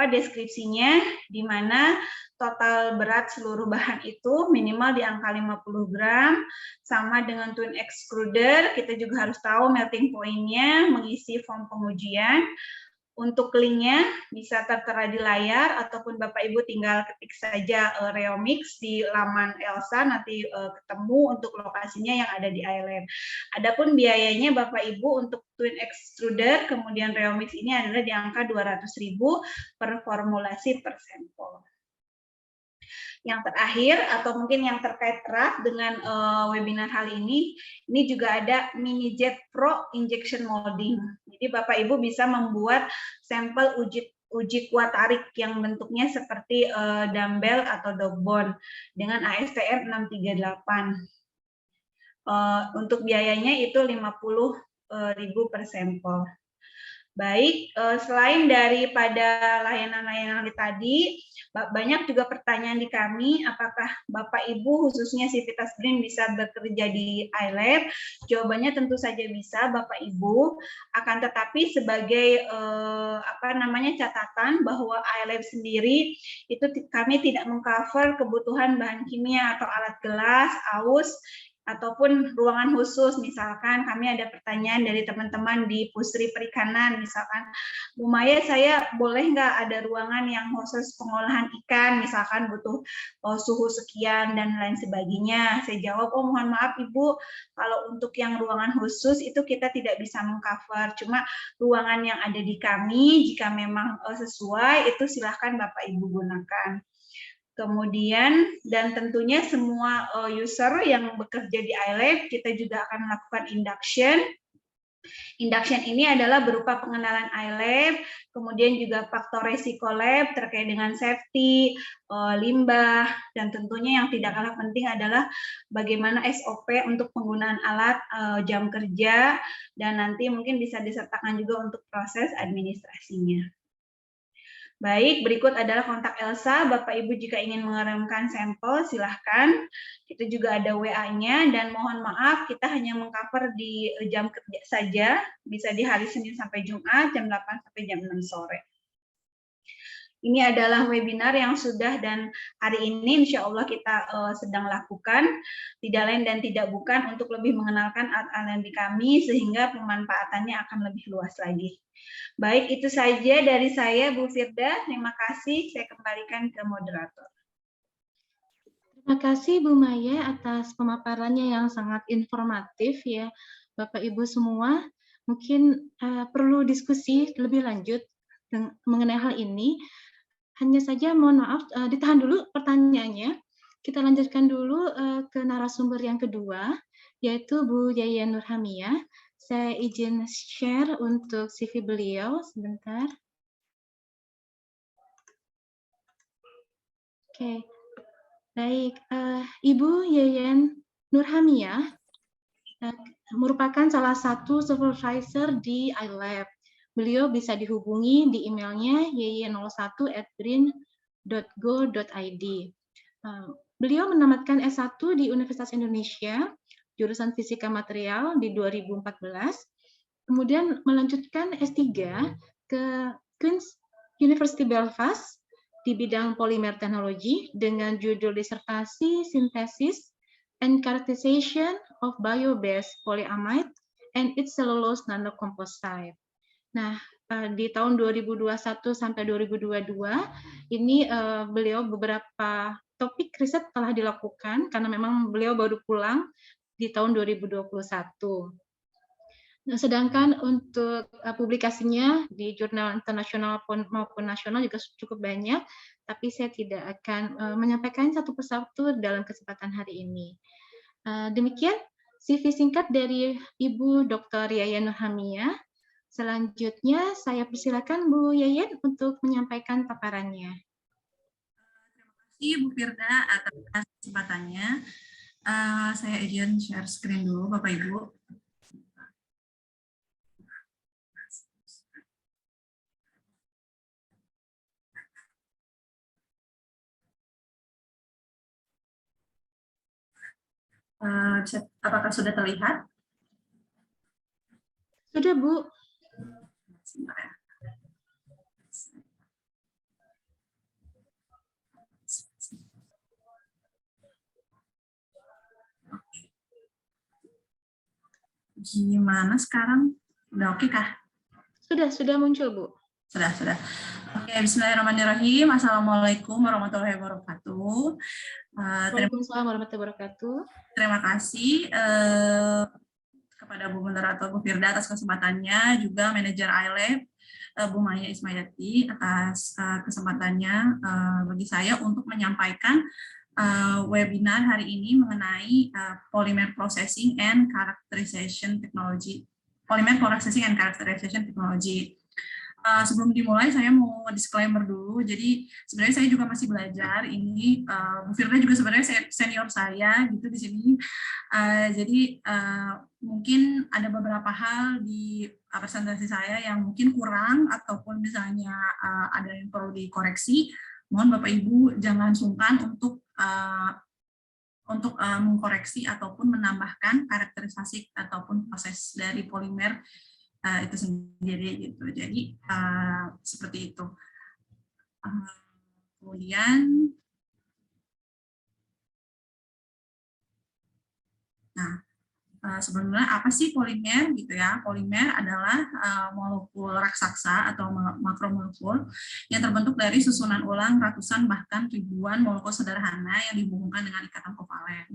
deskripsinya, di mana total berat seluruh bahan itu minimal di angka 50 gram, sama dengan twin extruder. Kita juga harus tahu melting point-nya, mengisi form pengujian. Untuk linknya bisa tertera di layar, ataupun Bapak Ibu tinggal ketik saja Reomix di laman Elsa, nanti ketemu untuk lokasinya yang ada di iLab. Adapun biayanya Bapak Ibu untuk twin extruder, kemudian Reomix ini adalah di angka 200.000 per formulasi per sampel. Yang terakhir, atau mungkin yang terkait erat dengan webinar kali ini juga ada Mini Jet Pro Injection Molding. Jadi Bapak Ibu bisa membuat sampel uji kuat tarik yang bentuknya seperti dumbbell atau dog bone dengan ASTM 638. Untuk biayanya itu 50.000 per sampel. Baik, selain daripada layanan-layanan tadi, banyak juga pertanyaan di kami, apakah Bapak Ibu khususnya Civitas Green bisa bekerja di iLab? Jawabannya tentu saja bisa Bapak Ibu, akan tetapi sebagai catatan bahwa iLab sendiri itu kami tidak mengcover kebutuhan bahan kimia atau alat gelas, aus, ataupun ruangan khusus. Misalkan kami ada pertanyaan dari teman-teman di Pusri Perikanan, misalkan, Bu Maya saya boleh nggak ada ruangan yang khusus pengolahan ikan, misalkan butuh suhu sekian dan lain sebagainya. Saya jawab, oh mohon maaf Ibu, kalau untuk yang ruangan khusus itu kita tidak bisa mengcover, cuma ruangan yang ada di kami jika memang sesuai itu silahkan Bapak Ibu gunakan. Kemudian, dan tentunya semua user yang bekerja di iLab, kita juga akan melakukan induction. Induction ini adalah berupa pengenalan iLab, kemudian juga faktor resiko lab terkait dengan safety, limbah, dan tentunya yang tidak kalah penting adalah bagaimana SOP untuk penggunaan alat, jam kerja, dan nanti mungkin bisa disertakan juga untuk proses administrasinya. Baik, berikut adalah kontak Elsa. Bapak Ibu jika ingin mengirimkan sampel, silahkan. Itu juga ada WA-nya, dan mohon maaf kita hanya mengcover di jam kerja saja, bisa di hari Senin sampai Jumat, jam 8 sampai jam 6 sore. Ini adalah webinar yang sudah dan hari ini insya Allah kita sedang lakukan, tidak lain dan tidak bukan untuk lebih mengenalkan alat-alat kami sehingga pemanfaatannya akan lebih luas lagi. Baik, itu saja dari saya, Bu Firda. Terima kasih, saya kembalikan ke moderator. Terima kasih Bu Maya atas pemaparannya yang sangat informatif ya, Bapak Ibu semua. Mungkin perlu diskusi lebih lanjut mengenai hal ini. Hanya saja mohon maaf, ditahan dulu pertanyaannya. Kita lanjutkan dulu ke narasumber yang kedua, yaitu Bu Yayan Nurhamia. Saya izin share untuk CV beliau sebentar. Oke, baik. Ibu Yayan Nurhamia merupakan salah satu supervisor di iLab. Beliau bisa dihubungi di emailnya yy01@brin.go.id. Beliau menamatkan S1 di Universitas Indonesia, jurusan Fisika Material di 2014, kemudian melanjutkan S3 ke Queen's University Belfast di bidang Polymer Technology dengan judul disertasi Synthesis and Characterization of Bio-based Polyamide and its Cellulose Nanocomposite. Nah, di tahun 2021 sampai 2022 ini beliau beberapa topik riset telah dilakukan karena memang beliau baru pulang di tahun 2021. Nah, sedangkan untuk publikasinya di jurnal internasional maupun nasional juga cukup banyak, tapi saya tidak akan menyampaikan satu persatu dalam kesempatan hari ini. Demikian CV singkat dari Ibu Dr. Yayan Nurhamia. Selanjutnya saya persilakan Bu Yayan untuk menyampaikan paparannya. Terima kasih Bu Firda atas kesempatannya. Saya izin share screen dulu Bapak Ibu. Apakah sudah terlihat? Sudah, Bu. Gimana sekarang? Udah oke kah? Sudah muncul, Bu. Sudah. Oke, bismillahirrahmanirrahim. Assalamualaikum warahmatullahi wabarakatuh. Waalaikumsalam warahmatullahi wabarakatuh. Terima kasih kepada Bu Moderator Bu Firda atas kesempatannya, juga manajer iLab Bu Maya Ismayati atas kesempatannya bagi saya untuk menyampaikan webinar hari ini mengenai Polymer Processing and Characterization Technology. Polymer Processing and Characterization Technology. Sebelum dimulai, saya mau disclaimer dulu. Jadi sebenarnya saya juga masih belajar. Ini Bu Firda juga sebenarnya senior saya gitu di sini. Jadi mungkin ada beberapa hal di presentasi saya yang mungkin kurang ataupun misalnya ada yang perlu dikoreksi. Mohon Bapak Ibu jangan sungkan untuk mengkoreksi ataupun menambahkan karakteristik ataupun proses dari polimer itu sendiri gitu. Jadi seperti itu. Kemudian, sebenarnya apa sih polimer gitu ya? Polimer adalah molekul raksasa atau makromolekul yang terbentuk dari susunan ulang ratusan bahkan ribuan molekul sederhana yang dihubungkan dengan ikatan kovalen.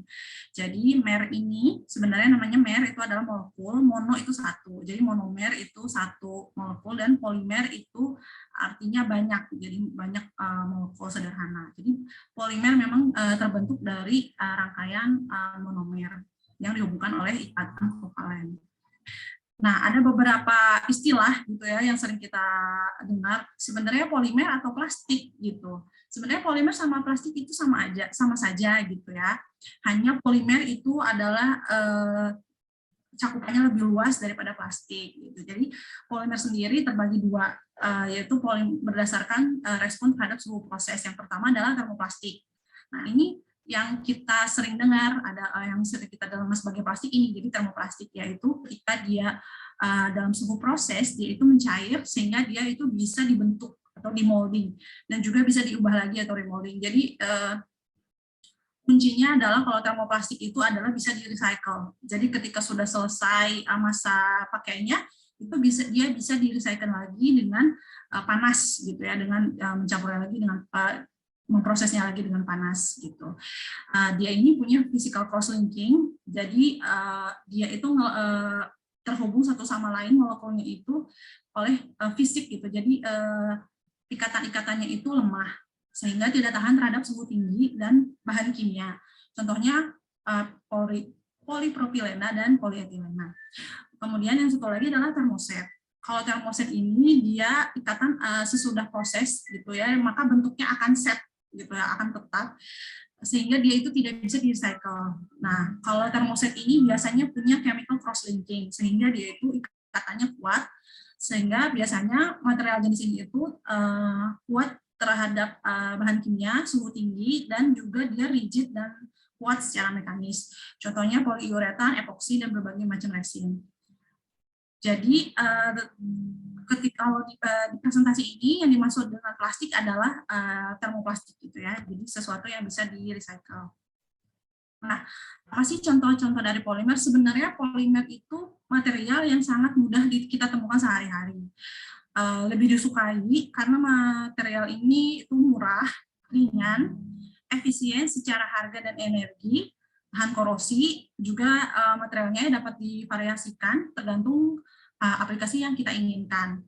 Jadi mer ini sebenarnya namanya mer itu adalah molekul, mono itu satu. Jadi monomer itu satu molekul dan polimer itu artinya banyak. Jadi banyak molekul sederhana. Jadi polimer memang terbentuk dari rangkaian monomer yang dihubungkan oleh ikatan kovalen. Nah, ada beberapa istilah gitu ya yang sering kita dengar. Sebenarnya polimer atau plastik gitu. Sebenarnya polimer sama plastik itu sama saja gitu ya. Hanya polimer itu adalah cakupannya lebih luas daripada plastik gitu. Jadi polimer sendiri terbagi dua, yaitu berdasarkan respon terhadap suhu proses. Yang pertama adalah termoplastik. Nah, ini yang kita sering dengar, ada yang sering kita dengar sebagai plastik ini, jadi termoplastik, yaitu ketika dia dalam suhu proses, dia itu mencair sehingga dia itu bisa dibentuk atau dimolding, dan juga bisa diubah lagi atau remolding. Jadi kuncinya adalah kalau termoplastik itu adalah bisa di-recycle. Jadi ketika sudah selesai masa pakainya, itu dia bisa di-recycle lagi dengan panas gitu ya, dengan mencampurnya lagi dengan memprosesnya lagi dengan panas gitu. Dia ini punya physical cross-linking, jadi dia itu terhubung satu sama lain molekulnya itu oleh fisik gitu. Jadi ikatan-ikatannya itu lemah, sehingga tidak tahan terhadap suhu tinggi dan bahan kimia. Contohnya polipropilena dan polietilena. Kemudian yang satu lagi adalah termoset. Kalau termoset ini dia ikatan sesudah proses gitu ya, maka bentuknya akan set gitu ya, akan tetap, sehingga dia itu tidak bisa di-recycle. Nah, kalau termoset ini biasanya punya chemical cross-linking, sehingga dia itu ikatannya kuat, sehingga biasanya material jenis ini itu kuat terhadap bahan kimia, suhu tinggi, dan juga dia rigid dan kuat secara mekanis. Contohnya poliuretan, epoksi, dan berbagai macam resin. Jadi ketika di presentasi ini yang dimaksud dengan plastik adalah termoplastik gitu ya. Jadi sesuatu yang bisa di-recycle. Nah, apa sih contoh-contoh dari polimer? Sebenarnya polimer itu material yang sangat mudah kita temukan sehari-hari. Lebih disukai karena material ini itu murah, ringan, efisien secara harga dan energi, tahan korosi, juga materialnya dapat divariasikan tergantung aplikasi yang kita inginkan.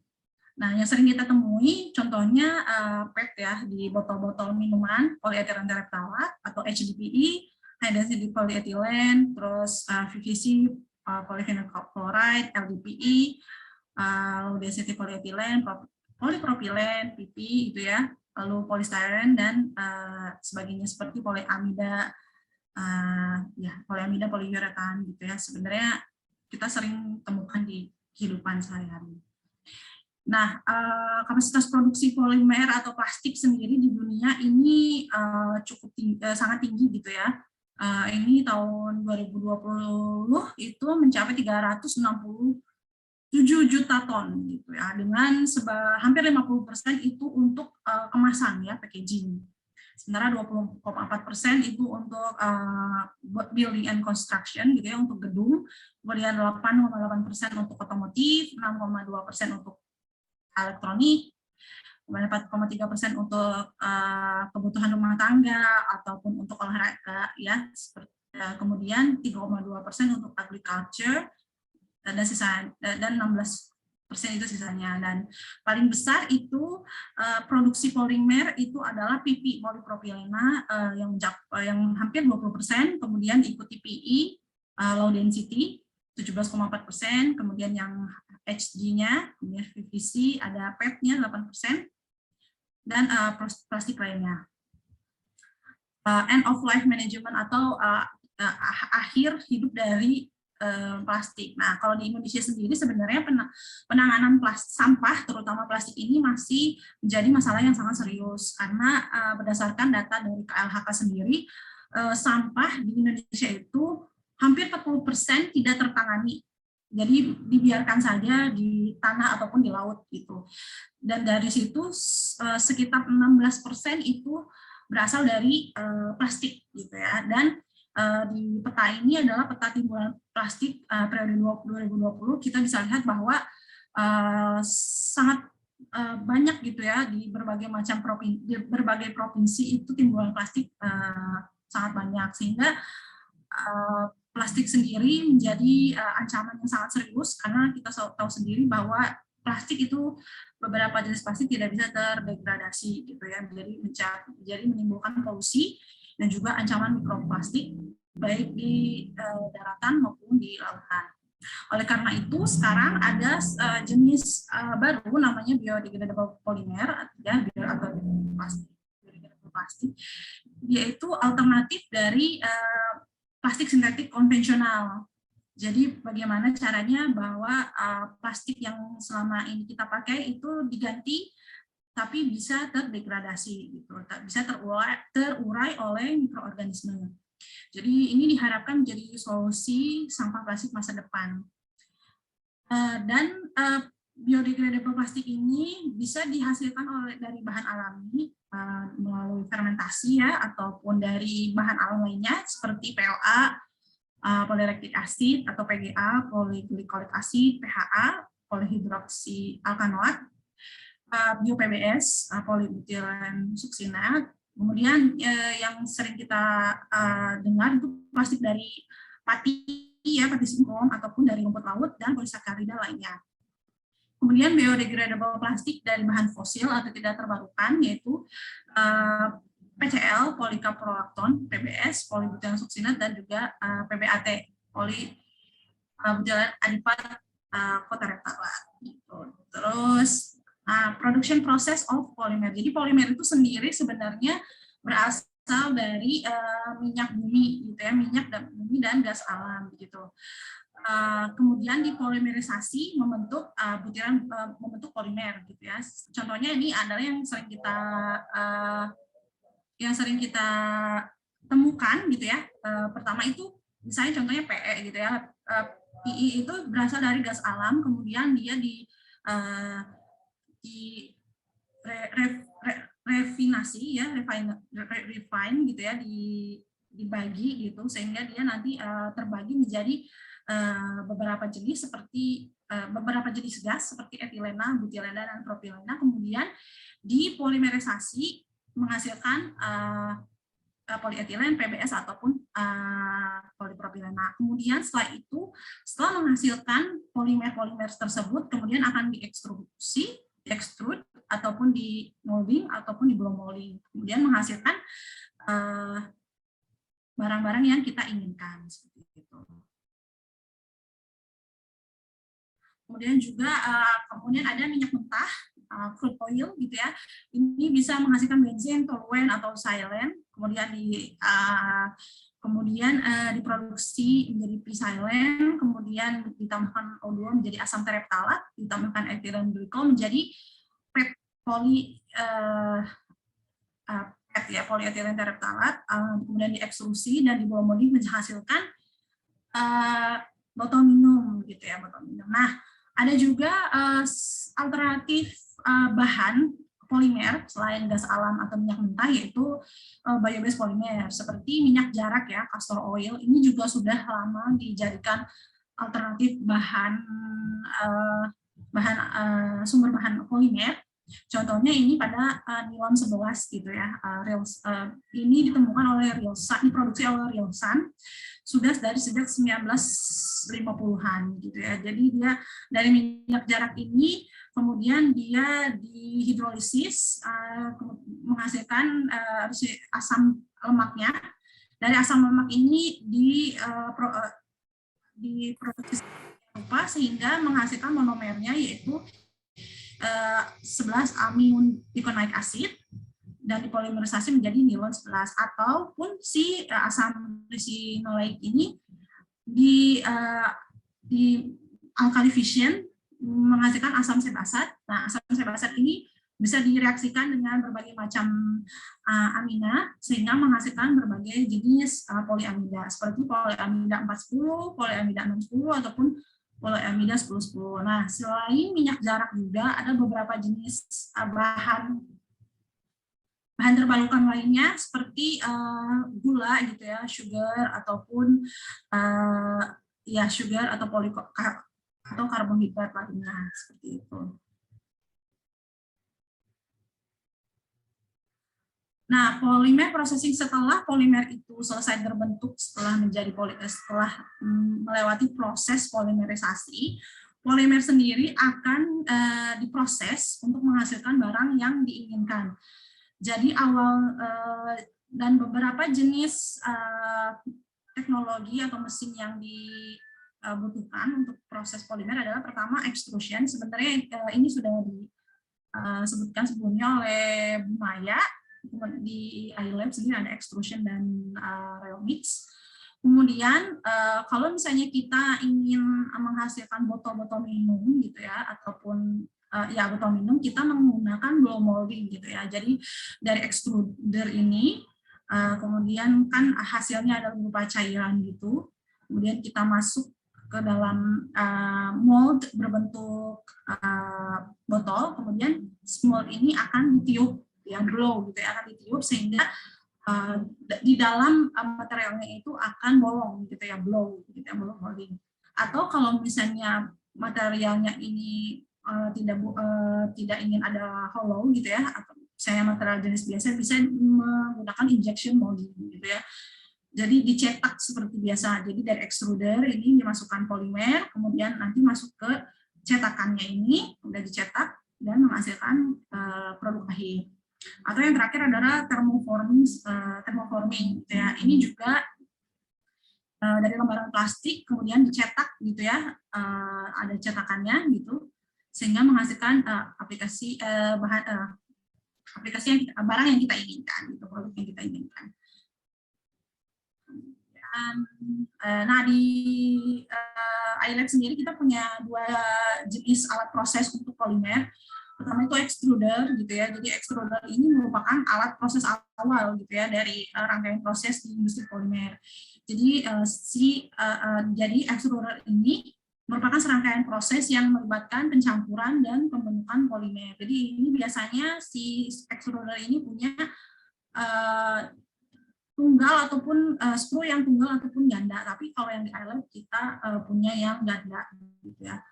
Nah, yang sering kita temui contohnya PET ya, di botol-botol minuman, polyethylene terephthalate atau HDPE, high density polyethylene, terus PVC, polyvinyl chloride, LDPE, low density polyethylene, polipropilen, PP gitu ya, lalu polystyrene dan sebagainya seperti poliamida, poliamida poliuretan gitu ya. Sebenarnya kita sering temukan di kehidupan sehari-hari. Nah, kapasitas produksi polimer atau plastik sendiri di dunia ini cukup sangat tinggi gitu ya. Ini tahun 2020 itu mencapai 367 juta ton gitu ya, dengan hampir 50% itu untuk kemasan ya, packaging. Sementara 20,4% itu untuk building and construction gitu ya, untuk gedung, kemudian 8,8% untuk otomotif, 6,2% untuk elektronik, kemudian 4,3% untuk kebutuhan rumah tangga ataupun untuk olahraga ya, kemudian 3,2% untuk agriculture, dan 16% itu sisanya. Dan paling besar itu produksi polimer itu adalah PP polipropilena yang hampir 20%, kemudian diikuti PE low density 17,4%, kemudian yang HG-nya, kemudian PVC, ada PET-nya 8%, dan plastik lainnya. End of life management atau akhir hidup dari plastik. Nah, kalau di Indonesia sendiri sebenarnya penanganan sampah, terutama plastik ini masih menjadi masalah yang sangat serius, karena berdasarkan data dari KLHK sendiri, sampah di Indonesia itu hampir 40% tidak tertangani. Jadi dibiarkan saja di tanah ataupun di laut gitu. Dan dari situ sekitar 16% itu berasal dari plastik gitu ya. Dan di peta ini adalah peta timbulan plastik periode 2020. Kita bisa lihat bahwa sangat banyak gitu ya, di berbagai macam berbagai provinsi itu timbulan plastik sangat banyak, sehingga plastik sendiri menjadi ancaman yang sangat serius, karena kita tahu sendiri bahwa plastik itu, beberapa jenis plastik tidak bisa terdegradasi gitu ya, jadi menimbulkan polusi dan juga ancaman mikroplastik baik di daratan maupun di lautan. Oleh karena itu sekarang ada jenis baru namanya biodegradable polymer ya, atau biodegradable plastik, yaitu alternatif dari plastik sintetik konvensional. Jadi bagaimana caranya bahwa plastik yang selama ini kita pakai itu diganti, tapi bisa terdegradasi, gitu, bisa terurai oleh mikroorganisme. Jadi ini diharapkan menjadi solusi sampah plastik masa depan. Dan biodegradable plastik ini bisa dihasilkan dari bahan alami melalui fermentasi ya, ataupun dari bahan alam lainnya seperti PLA, polylactic acid atau PGA, polyglycolic acid, PHA, polyhidroksialkanoat, bio-PBS, polybutyren suksinat. Kemudian yang sering kita dengar itu plastik dari pati, ya, pati singkong, ataupun dari rumput laut dan polisakarida lainnya. Kemudian biodegradable plastik dari bahan fosil atau tidak terbarukan, yaitu PCl, polikaprolakton, PBS, polybutyren suksinat, dan juga PBAT, polybutyren adipat kotaretala. Gitu. Terus production process of polymer. Jadi polimer itu sendiri sebenarnya berasal dari minyak bumi, gitu ya, minyak dan bumi dan gas alam, gitu. Kemudian dipolimerisasi membentuk membentuk polimer, gitu ya. Contohnya ini adalah yang sering kita temukan, gitu ya. Pertama itu misalnya contohnya PE, gitu ya. PE itu berasal dari gas alam, kemudian dia refinasi, ya, refine, gitu ya, dibagi, gitu, sehingga dia nanti terbagi menjadi beberapa jenis seperti beberapa jenis gas seperti etilena, butilena, dan propilena, kemudian dipolimerisasi menghasilkan polyethylene, PBS, ataupun polipropilena. Kemudian setelah itu, setelah menghasilkan polimer-polimer tersebut, kemudian akan extrude, ataupun di molding, ataupun di blow molding. Kemudian menghasilkan barang-barang yang kita inginkan. Seperti itu. Kemudian juga kemudian ada minyak mentah, crude oil, gitu ya. Ini bisa menghasilkan bensin, toluen, atau silane. Kemudian diproduksi menjadi pre-silane, kemudian ditambahkan O2 menjadi asam tereptalat, ditambahkan ethylene glycol menjadi polyethylene tereptalat, kemudian diekstrusi dan dibawa molding menghasilkan botol minum, gitu ya, botol minum. Nah, ada juga alternatif bahan polimer selain gas alam atau minyak mentah, yaitu bio-based polimer seperti minyak jarak, ya, castor oil. Ini juga sudah lama dijadikan alternatif sumber bahan polimer. Contohnya ini pada nilon 11, gitu ya. Ini ditemukan oleh Rilsan, diproduksi oleh Rilsan sudah dari sejak 1950-an, gitu ya. Jadi dia dari minyak jarak ini kemudian dia dihidrolisis menghasilkan asam lemaknya. Dari asam lemak ini diproduksi rupa sehingga menghasilkan monomernya, yaitu 11 amino iconic acid, dan dipolimerisasi menjadi nilon 11, ataupun si asam resinolaik ini di alkali fission menghasilkan asam sebasat. Nah, asam sebasat ini bisa direaksikan dengan berbagai macam amina sehingga menghasilkan berbagai jenis poliamida seperti poliamida 410, poliamida 610, ataupun poliamida 1010. Nah, selain minyak jarak juga ada beberapa jenis bahan terbarukan lainnya seperti gula, gitu ya, sugar, ataupun sugar atau karbohidrat lainnya, seperti itu. Nah, polimer processing, setelah polimer itu selesai terbentuk, setelah melewati proses polimerisasi, polimer sendiri akan diproses untuk menghasilkan barang yang diinginkan. Jadi dan beberapa jenis teknologi atau mesin yang dibutuhkan untuk proses polimer adalah pertama extrusion. Sebenarnya ini sudah disebutkan sebelumnya oleh Bu Maya di iLab, sendiri ada extrusion dan reomix. Kemudian kalau misalnya kita ingin menghasilkan botol-botol minum gitu ya, ataupun ya botol minum, kita menggunakan blow molding gitu ya. Jadi dari extruder ini kemudian kan hasilnya adalah berupa cairan gitu. Kemudian kita masuk ke dalam mold berbentuk botol, kemudian mold ini akan ditiup ya, blow gitu ya, akan ditiup sehingga di dalam materialnya itu akan bolong gitu ya, blow gitu ya, blow molding. Atau kalau misalnya materialnya ini tidak ingin ada hollow gitu ya, atau saya material jenis biasa, bisa menggunakan injection molding gitu ya. Jadi dicetak seperti biasa. Jadi dari extruder ini dimasukkan polimer, kemudian nanti masuk ke cetakannya ini, udah dicetak dan menghasilkan produk akhir. Atau yang terakhir adalah thermoforming gitu ya. Ini juga dari lembaran plastik kemudian dicetak gitu ya, ada cetakannya gitu, sehingga menghasilkan aplikasi barang yang kita inginkan gitu, produk yang kita inginkan. Nah, di iLab sendiri kita punya 2 jenis alat proses untuk polimer. Pertama itu extruder gitu ya. Jadi extruder ini merupakan alat proses awal gitu ya dari rangkaian proses di industri polimer. Jadi jadi extruder ini merupakan serangkaian proses yang melibatkan pencampuran dan pembentukan polimer. Jadi ini biasanya si extruder ini punya tunggal ataupun screw yang tunggal ataupun ganda, tapi kalau yang di iLab kita punya yang ganda gitu ya.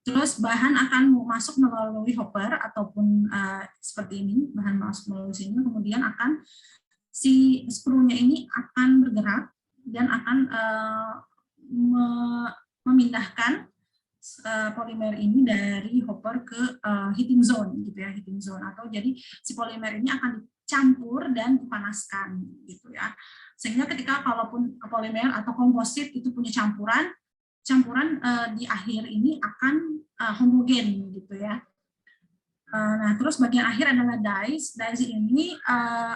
Terus bahan akan masuk melalui hopper ataupun seperti ini, bahan masuk melalui sini, kemudian akan si screw-nya ini akan bergerak dan akan memindahkan polimer ini dari hopper ke heating zone gitu ya, heating zone. Atau jadi si polimer ini akan dicampur dan dipanaskan gitu ya, sehingga ketika kalaupun polimer atau komposit itu punya campuran di akhir ini akan homogen gitu ya. Nah, terus bagian akhir adalah dies ini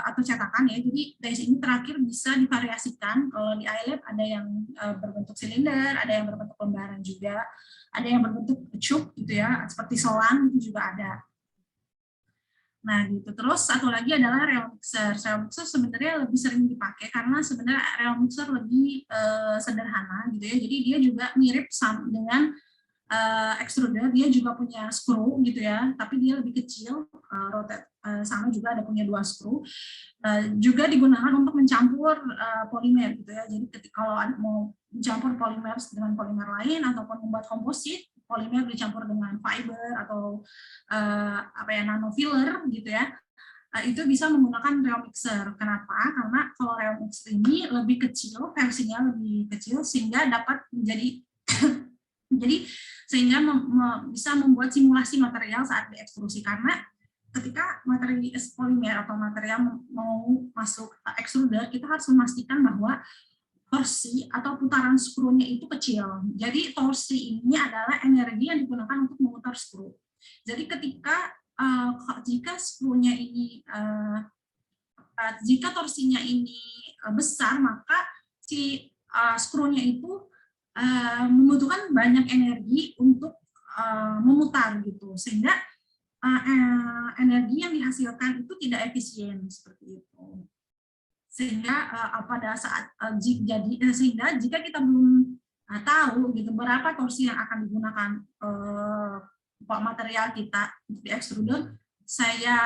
atau cetakan ya. Jadi dies ini terakhir bisa divariasikan. Kalau di iLab ada yang berbentuk silinder, ada yang berbentuk lembaran juga, ada yang berbentuk cup gitu ya, seperti selang itu juga ada. Nah, gitu. Terus satu lagi adalah real mixer. Real mixer sebenarnya lebih sering dipakai karena sebenarnya real mixer lebih sederhana gitu ya. Jadi dia juga mirip dengan extruder, dia juga punya screw gitu ya, tapi dia lebih kecil, sama juga ada punya 2 screw. Juga digunakan untuk mencampur polimer gitu ya. Jadi ketika kalau mau mencampur polimer dengan polimer lain ataupun membuat komposit, polimer dicampur dengan fiber atau nanofiller gitu ya, itu bisa menggunakan real mixer. Kenapa? Karena kalau real mixer ini lebih kecil, versinya lebih kecil, sehingga dapat menjadi sehingga bisa membuat simulasi material saat diekstrusi. Karena ketika materi polimer atau material mau masuk extruder, kita harus memastikan bahwa torsi atau putaran skrunya itu kecil. Jadi torsi ini adalah energi yang digunakan untuk memutar skru. Jadi jika skrunya ini jika torsinya ini besar, maka si skrunya itu membutuhkan banyak energi untuk memutar gitu, sehingga energi yang dihasilkan itu tidak efisien seperti itu. Sehingga pada saat sehingga jika kita belum tahu gitu berapa torsi yang akan digunakan material kita di extruder, saya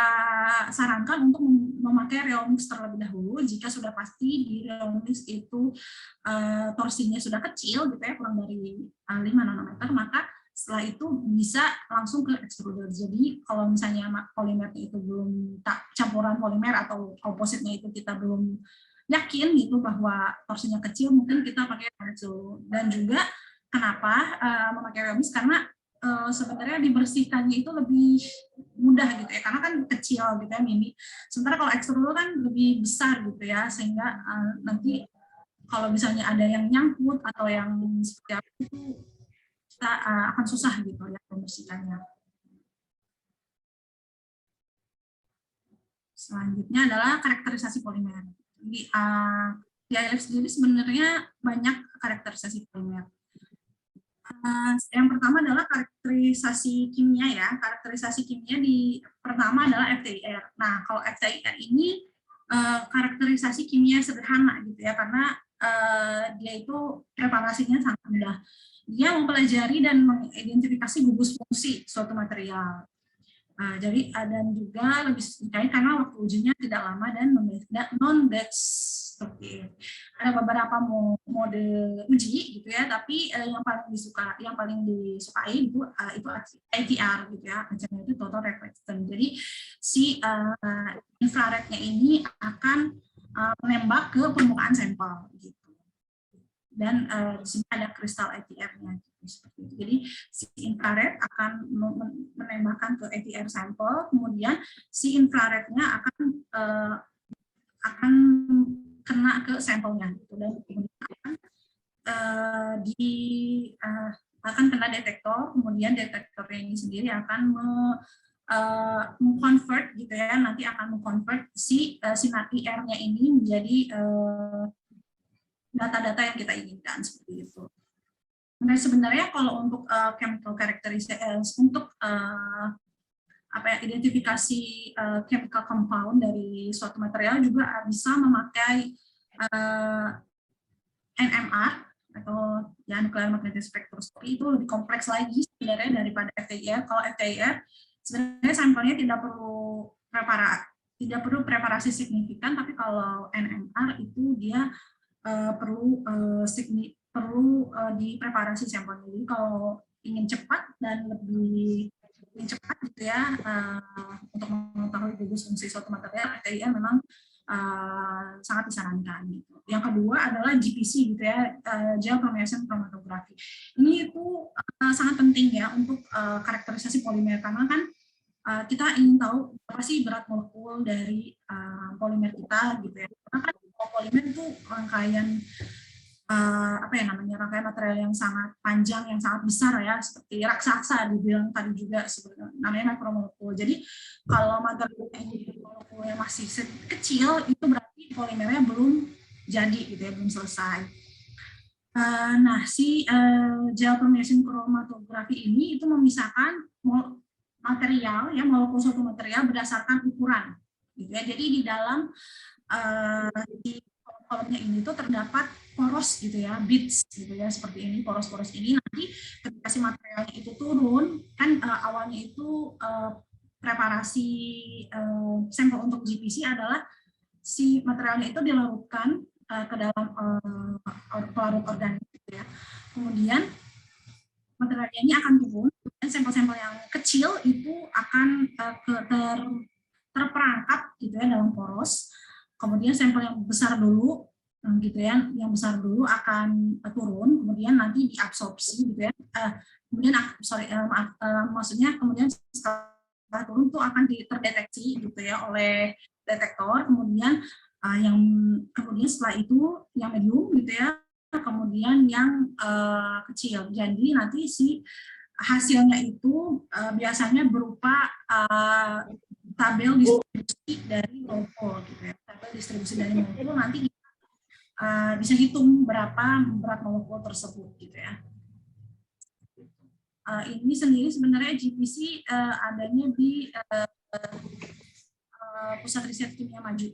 sarankan untuk memakai real mix terlebih dahulu. Jika sudah pasti di real mix itu torsinya sudah kecil gitu ya, kurang dari 5 nanometer, maka setelah itu bisa langsung ke extruder. Jadi kalau misalnya polimernya itu belum, campuran polimer atau kompositnya itu kita belum yakin gitu bahwa torsinya kecil, mungkin kita pakai real mix dulu. Dan juga kenapa memakai real mix, karena sebenarnya dibersihkannya itu lebih mudah gitu ya, karena kan kecil gitu ya, mini. Sementara kalau extruder kan lebih besar gitu ya, sehingga nanti kalau misalnya ada yang nyangkut atau yang seperti apa itu kita akan susah gitu ya membersihkannya. Selanjutnya adalah karakterisasi polimer. Jadi di ILF sendiri sebenarnya banyak karakterisasi polimer. Yang pertama adalah karakterisasi kimia ya. Karakterisasi kimia pertama adalah FTIR. Nah, kalau FTIR ini karakterisasi kimia sederhana gitu ya, karena dia itu preparasinya sangat mudah. Dia mempelajari dan mengidentifikasi gugus fungsi suatu material. Jadi dan juga lebih sedikit karena waktu ujinya tidak lama dan non-batch seperti itu. Ada beberapa mode uji gitu ya, tapi yang paling disukai itu ATR gitu ya, macamnya itu total reflection. Jadi si infrarednya ini akan menembak ke permukaan sampel gitu. Dan di sini ada kristal ATR-nya gitu, seperti itu. Jadi si infrared akan menembakkan ke ATR sampel, kemudian si infrarednya akan kena ke sampelnya gitu, dan kemudian akan kena detektor, kemudian detektornya ini sendiri akan mengconvert gitu ya, nanti akan mengconvert si sinar IR-nya ini menjadi data-data yang kita inginkan seperti itu. Nah, sebenarnya kalau untuk chemical characteristics untuk identifikasi chemical compound dari suatu material juga bisa memakai NMR atau ya nuclear magnetic spectroscopy. Itu lebih kompleks lagi sebenarnya daripada FTIR. Kalau FTIR sebenarnya sampelnya tidak perlu preparasi signifikan, tapi kalau NMR itu dia perlu dipreparasi sampelnya. Jadi kalau ingin cepat dan lebih cepat gitu ya, untuk mengetahui gugus fungsi suatu material, FTIR memang sangat disarankan gitu. Yang kedua adalah GPC gitu ya, gel permeation chromatography. Ini itu sangat penting ya untuk karakterisasi polimer, karena kan kita ingin tahu apa sih berat molekul dari polimer kita gitu ya. Karena kan polimer itu rangkaian rangkaian material yang sangat panjang, yang sangat besar ya, seperti raksasa dibilang tadi juga sebenarnya namanya makromolekul. Jadi kalau molekulnya masih kecil, itu berarti polimernya belum jadi gitu ya, belum selesai. Nah, si gel permeation chromatography ini itu memisahkan material ya, molekul suatu material berdasarkan ukuran gitu ya. Jadi di dalam di kolomnya ini tuh terdapat poros gitu ya, bits gitu ya, seperti ini, poros-poros ini. Nanti ketika si materialnya itu turun, kan awalnya itu preparasi sampel untuk GPC adalah si materialnya itu dilarutkan ke dalam pelarut organik gitu ya. Kemudian materialnya ini akan turun, dan sampel-sampel yang kecil itu akan terperangkap gitu ya dalam poros. Kemudian sampel yang besar dulu gitu ya, yang besar dulu akan turun, kemudian nanti diabsorpsi gitu ya. Kemudian maksudnya kemudian setelah turun itu akan terdeteksi gitu ya oleh detektor, kemudian kemudian setelah itu yang medium gitu ya, kemudian yang kecil. Jadi nanti si hasilnya itu biasanya berupa tabel distribusi dari molekul gitu ya. Tabel distribusi dari molekul nanti bisa hitung berapa berat molekul tersebut gitu ya. Ini sendiri sebenarnya GPC adanya di Pusat Riset Kimia Maju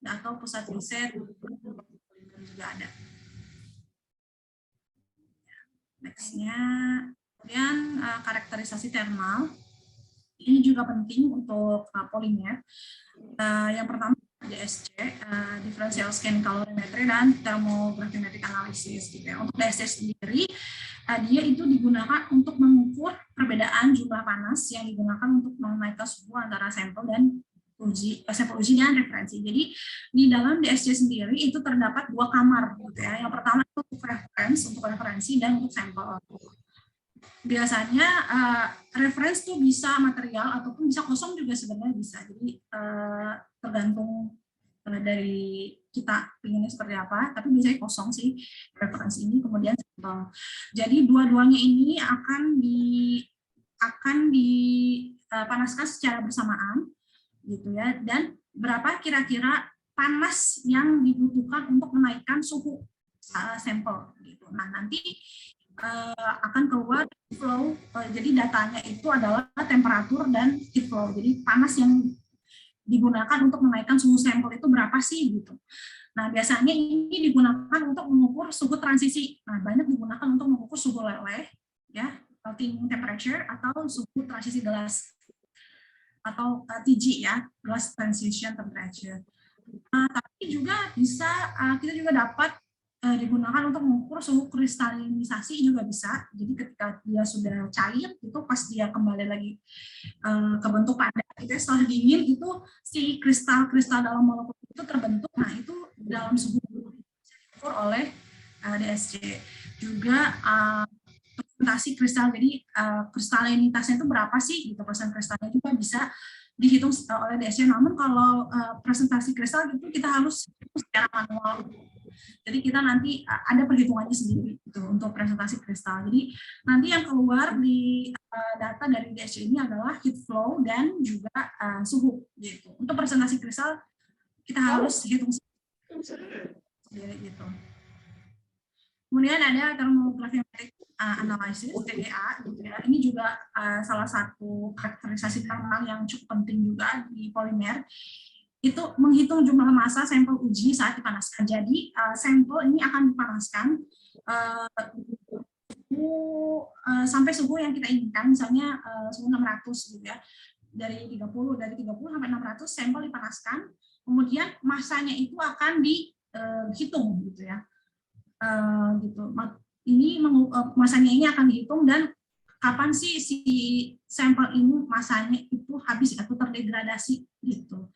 atau Pusat Riset juga ada. Nextnya, kemudian karakterisasi thermal. Ini juga penting untuk polimer. Yang pertama DSC, differential scan calorimetry dan thermogravimetric analysis gitu ya. Untuk DSC sendiri, dia itu digunakan untuk mengukur perbedaan jumlah panas yang digunakan untuk menaikkan suhu antara sampel dan sampel uji dan referensi. Jadi di dalam DSC sendiri itu terdapat dua kamar gitu ya. Yang pertama itu untuk referensi dan untuk sampel. Biasanya referensi tuh bisa material ataupun bisa kosong juga sebenarnya bisa. Jadi tergantung dari kita pinginnya seperti apa, tapi biasanya kosong sih referensi ini, kemudian sampel. Jadi dua-duanya ini akan dipanaskan secara bersamaan gitu ya. Dan berapa kira-kira panas yang dibutuhkan untuk menaikkan suhu sampel gitu. Nah, nanti akan keluar flow, jadi datanya itu adalah temperatur dan heat flow. Jadi panas yang digunakan untuk menaikkan suhu sampel itu berapa sih gitu. Nah, biasanya ini digunakan untuk mengukur suhu transisi. Nah, banyak digunakan untuk mengukur suhu leleh, ya, melting temperature, atau suhu transisi gelas, atau TG ya, glass transition temperature. Nah, tapi juga bisa, kita juga dapat digunakan untuk mengukur suhu kristalinisasi juga bisa. Jadi ketika dia sudah cair, itu pas dia kembali lagi ke bentuk padat, itu setelah dingin, itu si kristal-kristal dalam molekul itu terbentuk. Nah, itu dalam suhu diukur oleh DSC. Juga presentasi kristal, jadi kristalinitasnya itu berapa sih, gitu, persen kristalnya juga bisa dihitung oleh DSC. Namun kalau presentasi kristal itu kita harus secara manual. Jadi kita nanti ada perhitungannya sendiri gitu, untuk presentasi kristal. Jadi nanti yang keluar di data dari DSC ini adalah heat flow dan juga suhu gitu. Untuk presentasi kristal kita harus hitung sendiri gitu. Kemudian ada thermographic analysis (TGA) gitu ya. Ini juga salah satu karakterisasi thermal yang cukup penting juga di polimer. Itu menghitung jumlah massa sampel uji saat dipanaskan. Jadi sampel ini akan dipanaskan sampai suhu yang kita inginkan, misalnya suhu 600 gitu ya. Dari 30 sampai 600 sampel dipanaskan, kemudian massanya itu akan dihitung gitu ya. Gitu. Ini massanya ini akan dihitung, dan kapan sih si sampel ini massanya itu habis atau terdegradasi gitu.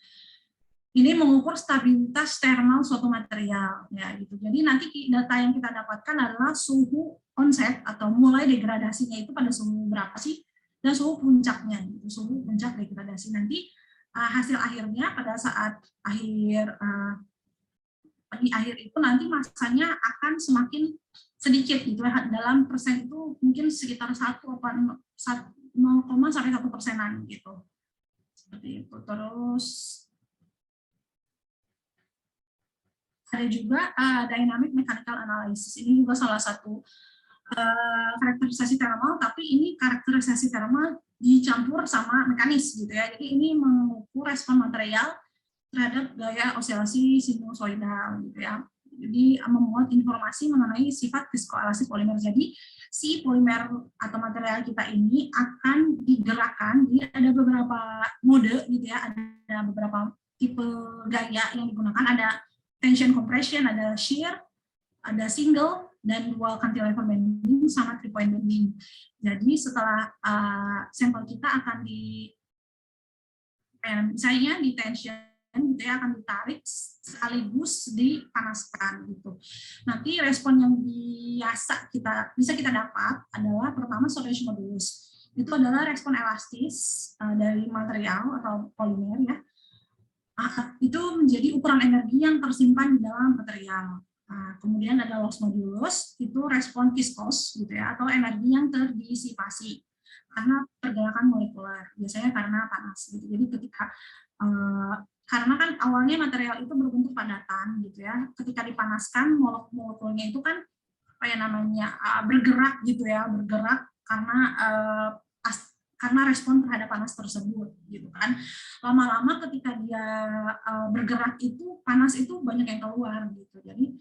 Ini mengukur stabilitas termal suatu material ya gitu. Jadi nanti data yang kita dapatkan adalah suhu onset atau mulai degradasinya itu pada suhu berapa sih, dan suhu puncaknya gitu, suhu puncak degradasi. Nanti hasil akhirnya pada saat di akhir itu nanti masanya akan semakin sedikit gitu ya, dalam persen itu mungkin sekitar 0,1 sampai 1% gitu. Seperti itu. Terus ada juga dynamic mechanical analysis. Ini juga salah satu karakterisasi thermal, tapi ini karakterisasi thermal dicampur sama mekanis gitu ya. Jadi ini mengukur respon material terhadap gaya oscilasi sinusoidal gitu ya. Jadi memuat informasi mengenai sifat viskoelastisi polimer. Jadi si polimer atau material kita ini akan digerakkan. Jadi ada beberapa mode gitu ya, ada beberapa tipe gaya yang digunakan, ada tension compression, ada shear, ada single, dan dual cantilever bending sama 3-point bending. Jadi setelah sampel kita akan misalnya di tension gitu ya, akan ditarik sekaligus dipanaskan gitu. Nanti respon yang bisa kita dapat adalah pertama Stoichiometry modulus. Itu adalah respon elastis dari material atau polimer ya. Itu menjadi ukuran energi yang tersimpan di dalam material. Kemudian ada loss modulus, itu respon viskos gitu ya, atau energi yang terdisipasi karena pergerakan molekuler, biasanya karena panas gitu. Jadi ketika karena kan awalnya material itu berbentuk padatan gitu ya, ketika dipanaskan molekulnya itu kan bergerak gitu ya, bergerak karena respon terhadap panas tersebut gitu kan. Lama-lama ketika dia bergerak itu panas itu banyak yang keluar gitu. Jadi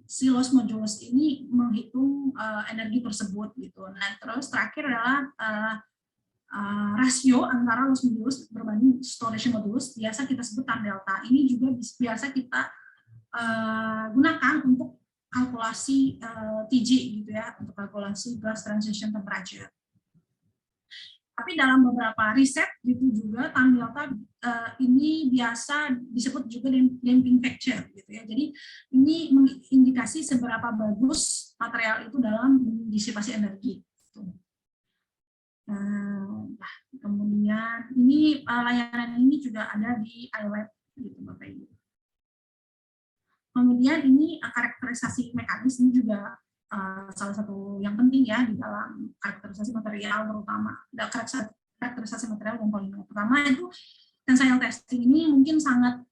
si loss modulus ini menghitung energi tersebut gitu. Nah, terus terakhir adalah rasio antara loss modulus berbanding Stoichiometry modulus, biasa kita sebut tan delta. Ini juga biasa kita gunakan untuk kalkulasi TG gitu ya, untuk kalkulasi gas transition temperature. Tapi dalam beberapa riset gitu juga tan delta ini biasa disebut juga damping factor gitu ya. Jadi ini mengindikasi seberapa bagus material itu dalam disipasi energi. Gitu. Kemudian ini layanan ini juga ada di iLab gitu Bapak Ibu. Kemudian ini karakterisasi mekanis ini juga salah satu yang penting ya di dalam karakterisasi material, terutama karakterisasi material dan polimer. Pertama itu tensile testing ini mungkin sangat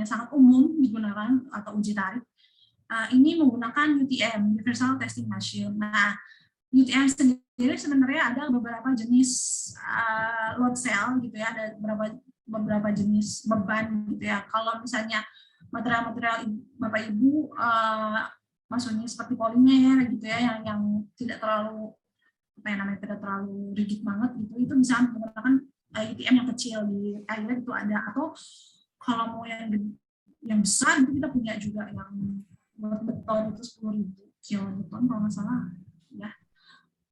sangat umum digunakan atau uji tarik. Ini menggunakan UTM, Universal Testing Machine. Nah, UTM sendiri sebenarnya ada beberapa jenis load cell gitu ya, ada beberapa jenis beban gitu ya. Kalau misalnya material-material Bapak Ibu maksudnya seperti polimer gitu ya, yang tidak terlalu tidak terlalu rigid banget gitu, itu bisa menggunakan UTM yang kecil di airlet itu ada, atau kalau mau yang besar itu kita punya juga yang buat beton itu 10.000 kiloton kalau nggak salah ya.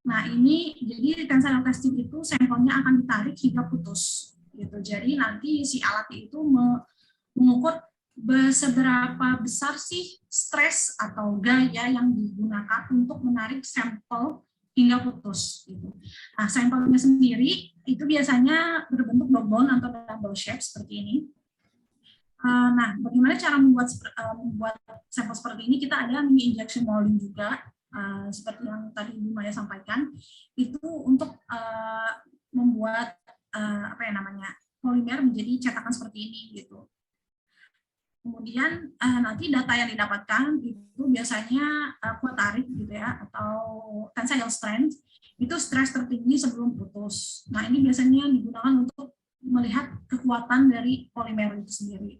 Nah ini jadi tensile testing itu sampelnya akan ditarik hingga putus gitu. Jadi nanti si alat itu mengukur seberapa besar sih stres atau gaya yang digunakan untuk menarik sampel hingga putus gitu. Nah, sampelnya sendiri itu biasanya berbentuk dog-bone atau double shape seperti ini. Nah, bagaimana cara membuat sampel seperti ini? Kita ada mini injection molding juga, seperti yang tadi Bu Maya sampaikan, itu untuk membuat polimer menjadi cetakan seperti ini gitu. Kemudian nanti data yang didapatkan itu biasanya kuat tarik gitu ya, atau tensile strength, itu stres tertinggi sebelum putus. Nah ini biasanya digunakan untuk melihat kekuatan dari polimer itu sendiri.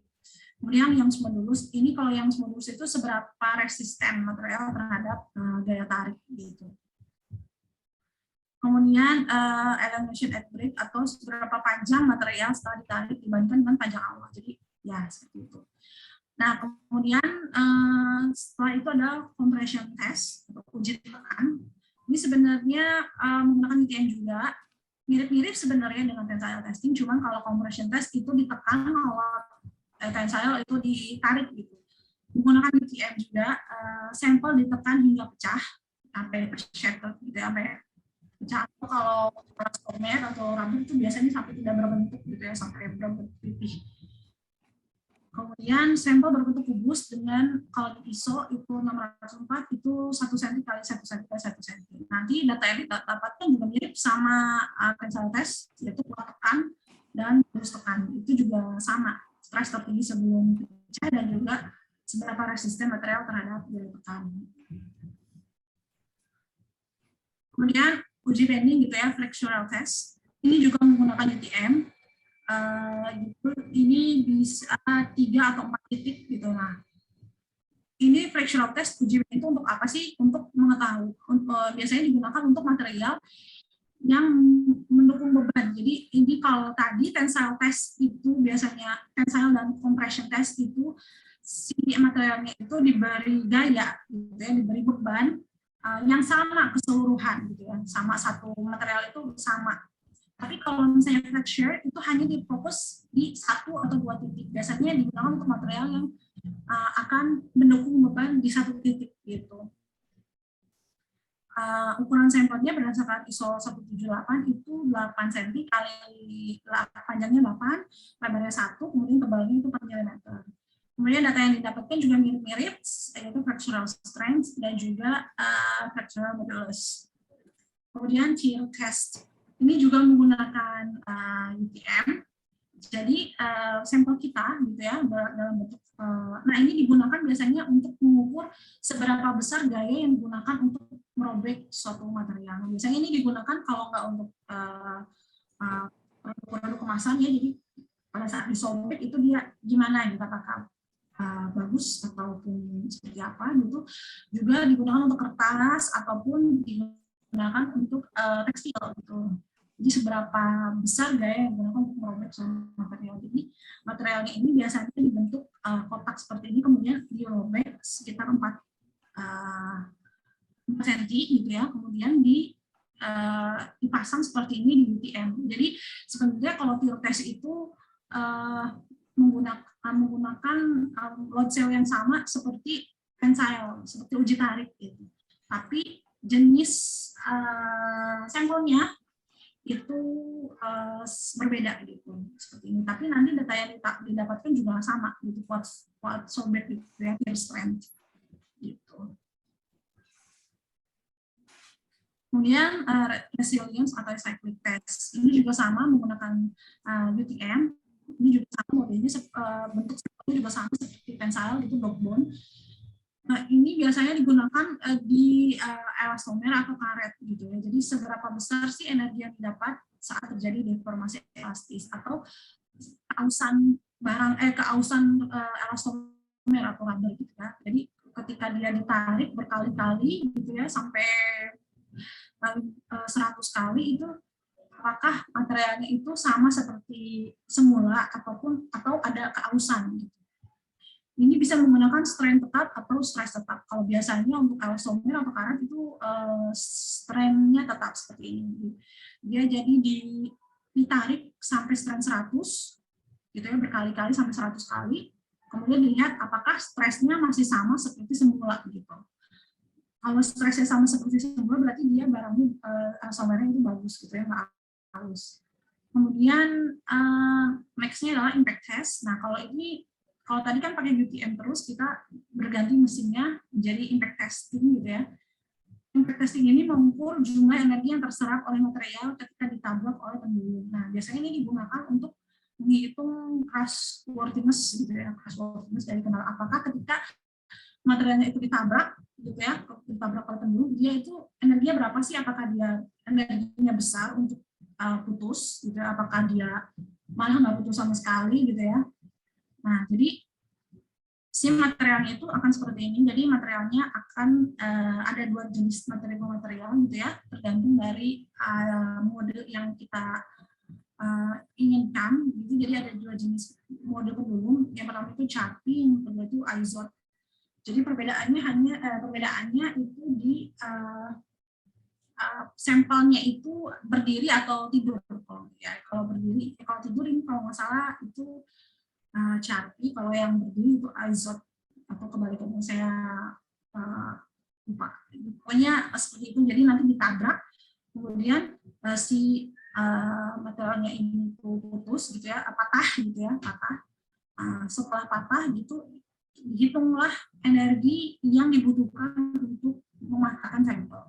Kemudian yang modulus, ini kalau yang modulus itu seberapa resisten material terhadap gaya tarik gitu. Kemudian elongation at break, atau seberapa panjang material setelah ditarik dibandingkan dengan panjang awal. Jadi ya seperti itu. Nah kemudian setelah itu ada compression test atau uji tekan. Ini sebenarnya menggunakan UTM juga, mirip-mirip sebenarnya dengan tensile testing, cuman kalau compression test itu ditekan, kalau tensile itu ditarik gitu. Menggunakan UTM juga, sampel ditekan hingga pecah sampai shattered gitu, sampai pecah. Atau kalau elastomer atau rubber itu biasanya sampai tidak berbentuk gitu ya, sampai berbentuk pipih. Kemudian sampel berbentuk kubus dengan, kalau di ISO itu 604 itu 1 cm kali 1 cm kali 1 cm. Nanti data yang didapatkan juga mirip sama tensile test, yaitu kuat tekan dan halus tekan. Itu juga sama, stres tertinggi sebelum pecah dan juga seberapa resisten material terhadap gaya tekan. Kemudian uji bending gitu ya, flexural test. Ini juga menggunakan UTM. Ini bisa 3 atau 4 titik gitu. Nah, ini fractional test uji bending itu untuk apa sih? Untuk mengetahui, biasanya digunakan untuk material yang mendukung beban. Jadi ini kalau tadi tensile test itu biasanya tensile dan compression test itu si materialnya itu diberi gaya, gitu ya, diberi beban yang sama keseluruhan, gitu ya, sama satu material itu sama. Tapi kalau misalnya fracture itu hanya difokus di 1 atau 2 titik. Biasanya digunakan untuk material yang akan mendukung beban di 1 titik gitu. Ukuran sampelnya berdasarkan ISO 178 itu 8 cm kali panjangnya 8, lebarnya 1, kemudian tebalnya itu 4 mm. Kemudian data yang didapatkan juga mirip-mirip, yaitu fractural strength dan juga fractural modulus. Kemudian tear test. Ini juga menggunakan UTM. Jadi sampel kita gitu ya dalam bentuk. Nah ini digunakan biasanya untuk mengukur seberapa besar gaya yang digunakan untuk merobek suatu material. Biasanya ini digunakan kalau nggak untuk produk kemasan ya. Jadi pada saat disobek itu dia gimana gitu, apakah bagus ataupun seperti apa gitu. Juga digunakan untuk kertas ataupun digunakan untuk tekstil gitu. Jadi seberapa besar gaya yang digunakan untuk merobek suatu material. Jadi materialnya ini biasanya dibentuk kotak seperti ini, kemudian dirobek sekitar 4 cm gitu ya, kemudian dipasang seperti ini di UTM. Jadi sebenarnya kalau tear test itu menggunakan load cell yang sama seperti tensile, seperti uji tarik gitu. Tapi jenis sampelnya itu berbeda gitu seperti ini. Tapi nanti data yang didapatkan juga sama gitu, kuat sobek gitu ya, tear strength gitu. Kemudian resilience atau cyclic test ini juga sama menggunakan UTM. Ini juga sama modelnya bentuk juga sama seperti tensile gitu, block bond. Nah, ini biasanya digunakan di elastomer atau karet gitu ya. Jadi seberapa besar sih energi yang didapat saat terjadi deformasi elastis atau keausan keausan elastomer atau rubber gitu ya. Jadi ketika dia ditarik berkali-kali gitu ya sampai 100 kali itu, apakah materialnya itu sama seperti semula atau ada keausan gitu. Ini bisa menggunakan strain tetap atau stress tetap. Kalau biasanya untuk elastomer atau karet itu strainnya tetap seperti ini. Dia jadi ditarik sampai strain 100 gitu ya, berkali-kali sampai 100 kali. Kemudian dilihat apakah stresnya masih sama seperti semula gitu. Kalau stresnya sama seperti semula berarti dia barangnya elastomernya itu bagus gitu ya, nggak halus. Kemudian next-nya adalah impact test. Nah, kalau tadi kan pakai UTM terus, kita berganti mesinnya menjadi impact testing gitu ya. Impact testing ini mengukur jumlah energi yang terserap oleh material ketika ditabrak oleh pendulum. Nah, biasanya ini digunakan untuk menghitung crashworthiness gitu ya, crashworthiness dari kenal apakah ketika materialnya itu ditabrak gitu ya, ditabrak oleh pendulum, dia itu energinya berapa sih? Apakah dia energinya besar untuk putus gitu ya, apakah dia malah nggak putus sama sekali gitu ya. Nah, jadi si materialnya itu akan seperti ini. Jadi materialnya akan ada 2 jenis material gitu ya, tergantung dari mode yang kita inginkan. Gitu. Jadi ada 2 jenis mode pendulum. Yang pertama itu Charpy, yang kedua itu Izod. Jadi perbedaannya itu di sampelnya itu berdiri atau tidur. Kalau berdiri, kalau tidur ini kalau nggak salah itu Charpy, kalau yang berdiri itu Izod atau kebalikannya saya lupa. Pokoknya seperti itu. Jadi nanti ditabrak, kemudian si materialnya ini putus gitu ya, patah gitu ya, patah. Setelah patah gitu, dihitunglah energi yang dibutuhkan untuk mematahkan sampel.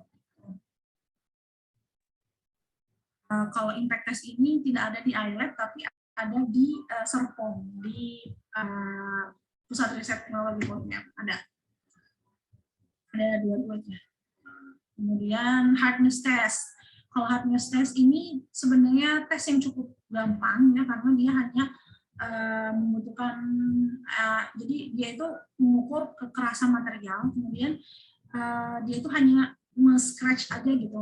Kalau impact test ini tidak ada di iLab, tapi ada di Serpong, di Pusat Riset Teknologi Polimer. Ada dua-duanya. Kemudian hardness test. Kalau hardness test ini sebenarnya tes yang cukup gampang ya, karena dia hanya membutuhkan, jadi dia itu mengukur kekerasan material, kemudian dia itu hanya nge-scratch aja gitu.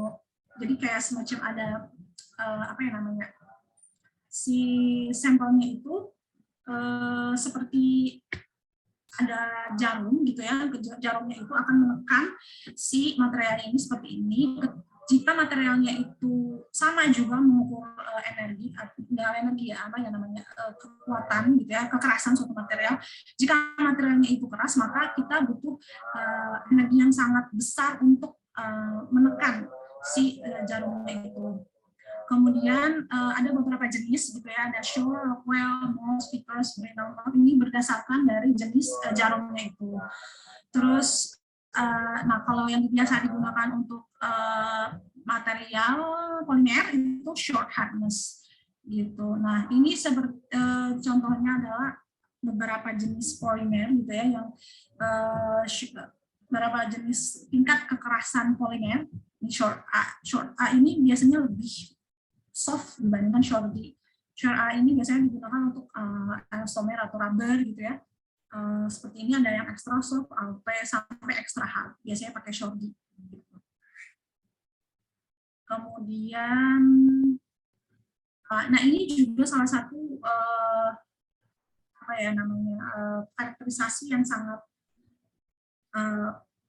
Jadi kayak semacam ada apa ya namanya, si sampelnya itu seperti ada jarum gitu ya, jarumnya itu akan menekan si materialnya ini seperti ini. Jika materialnya itu sama juga mengukur energi ya, apa ya namanya, kekuatan gitu ya, kekerasan suatu material. Jika materialnya itu keras, maka kita butuh energi yang sangat besar untuk menekan si jarumnya itu. Kemudian ada beberapa jenis gitu ya, ada Shore, Rockwell, Mohs, Vickers, Brennan. Ini berdasarkan dari jenis jarumnya itu. Terus, nah kalau yang biasa digunakan untuk material polimer itu short hardness gitu. Nah ini contohnya adalah beberapa jenis polimer gitu ya, yang beberapa jenis tingkat kekerasan polimer. Short A ini biasanya lebih soft dibandingkan short D. Short A ini biasanya digunakan untuk elastomer atau rubber gitu ya. Seperti ini ada yang extra soft, sampai extra hard. Biasanya pakai short D. Kemudian, nah ini juga salah satu apa ya namanya, karakterisasi yang sangat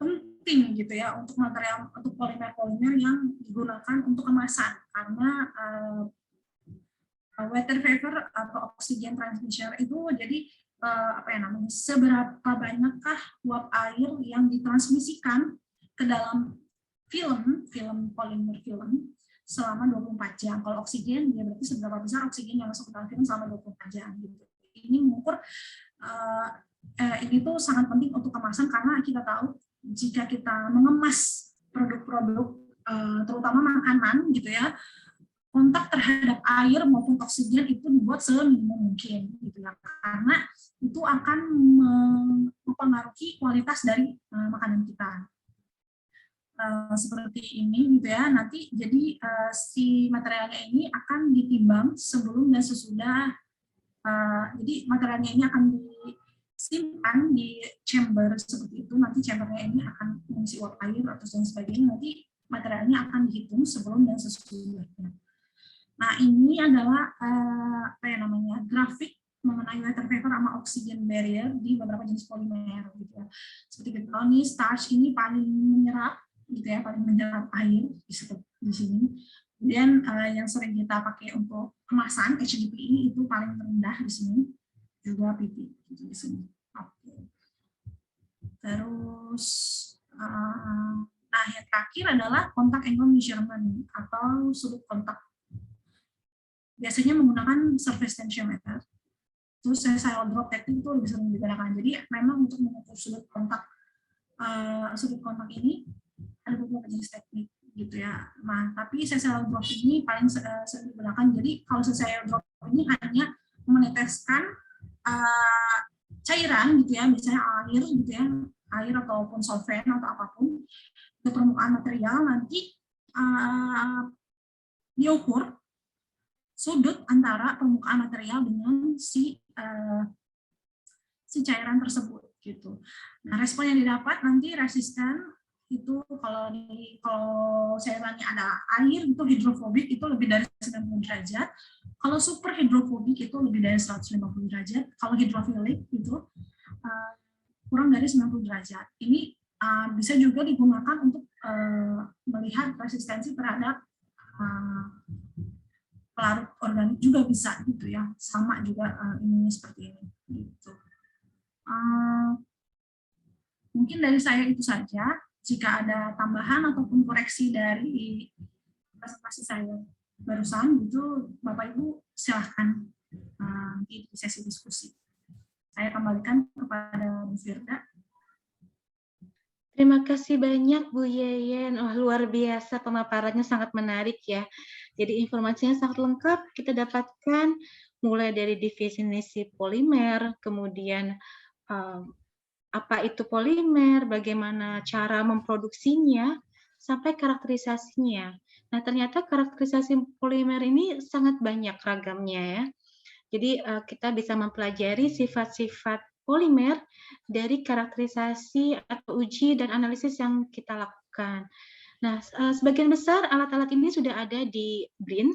penting gitu ya untuk material, untuk polimer-polimer yang digunakan untuk kemasan, karena water vapor atau oxygen transmission itu jadi apa ya namanya, seberapa banyakkah uap air yang ditransmisikan ke dalam film polimer film selama 24 jam. Kalau oksigen dia berarti seberapa besar oksigen yang masuk ke dalam film selama 24 jam gitu. Ini mengukur ini tuh sangat penting untuk kemasan, karena kita tahu jika kita mengemas produk-produk terutama makanan gitu ya, kontak terhadap air maupun oksigen itu dibuat seminimum mungkin gitu ya, karena itu akan mempengaruhi kualitas dari makanan kita. Seperti ini gitu ya, nanti jadi si materialnya ini akan ditimbang sebelum dan sesudah, jadi materialnya ini akan disimpan di chamber seperti itu, nanti chambernya ini akan mengisi uap air atau dan sebagainya, nanti materialnya akan dihitung sebelum dan sesudahnya. Nah, ini adalah grafik mengenai water vapor sama oxygen barrier di beberapa jenis polimer gitu ya. Seperti kita tahu nih, starch ini paling menyerap gitu ya, paling menyerap air di sini. Kemudian yang sering kita pakai untuk kemasan HDPE itu paling rendah di sini, juga PP gitu di sini. Oke. Terus yang terakhir adalah kontak angle measurement atau sudut kontak. Biasanya menggunakan surface tensiometer. Terus sessile drop technique itu lebih sering digunakan. Jadi memang untuk mengukur sudut kontak ini ada beberapa jenis teknik gitu ya. Nah, tapi sessile drop ini paling sering digunakan. Jadi kalau sessile drop ini hanya meneteskan cairan gitu ya, misalnya air gitu ya, air ataupun solvent atau apapun ke permukaan material, nanti diukur sudut antara permukaan material dengan si cairan tersebut gitu. Nah, respon yang didapat nanti resisten itu kalau cairannya ada air itu hidrofobik itu lebih dari 90 derajat. Kalau super hidrofobik itu lebih dari 150 derajat. Kalau hidrofilik itu kurang dari 90 derajat. Ini bisa juga digunakan untuk melihat resistensi terhadap pelarut organik juga bisa gitu ya, sama juga ininya seperti ini gitu. Mungkin dari saya itu saja. Jika ada tambahan ataupun koreksi dari presentasi saya barusan gitu, Bapak Ibu silahkan di sesi diskusi. Saya kembalikan kepada Bu Firda. Terima kasih banyak Bu Yeyen. Wah, luar biasa, pemaparannya sangat menarik ya. Jadi informasinya sangat lengkap, kita dapatkan mulai dari definisi polimer, kemudian apa itu polimer, bagaimana cara memproduksinya, sampai karakterisasinya. Nah, ternyata karakterisasi polimer ini sangat banyak ragamnya ya. Jadi kita bisa mempelajari sifat-sifat polimer dari karakterisasi atau uji dan analisis yang kita lakukan. Nah, sebagian besar alat-alat ini sudah ada di BRIN.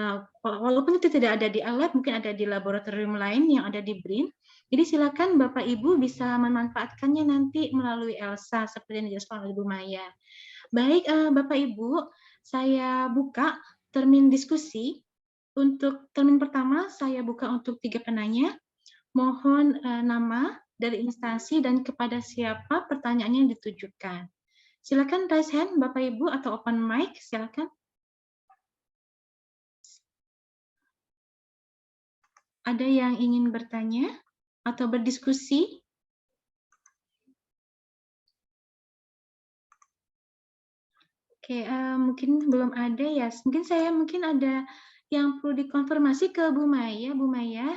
Nah, walaupun itu tidak ada di lab, mungkin ada di laboratorium lain yang ada di BRIN. Jadi silakan Bapak Ibu bisa memanfaatkannya nanti melalui ELSA seperti yang dijelaskan oleh Bu Maya. Baik, Bapak Ibu, saya buka termin diskusi. Untuk termin pertama, saya buka untuk 3 penanya. Mohon nama dari instansi dan kepada siapa pertanyaannya ditujukan. Silakan raise hand Bapak Ibu atau open mic, silakan. Ada yang ingin bertanya atau berdiskusi? Oke, mungkin belum ada ya. Mungkin ada yang perlu dikonfirmasi ke Bu Maya. Bu Maya.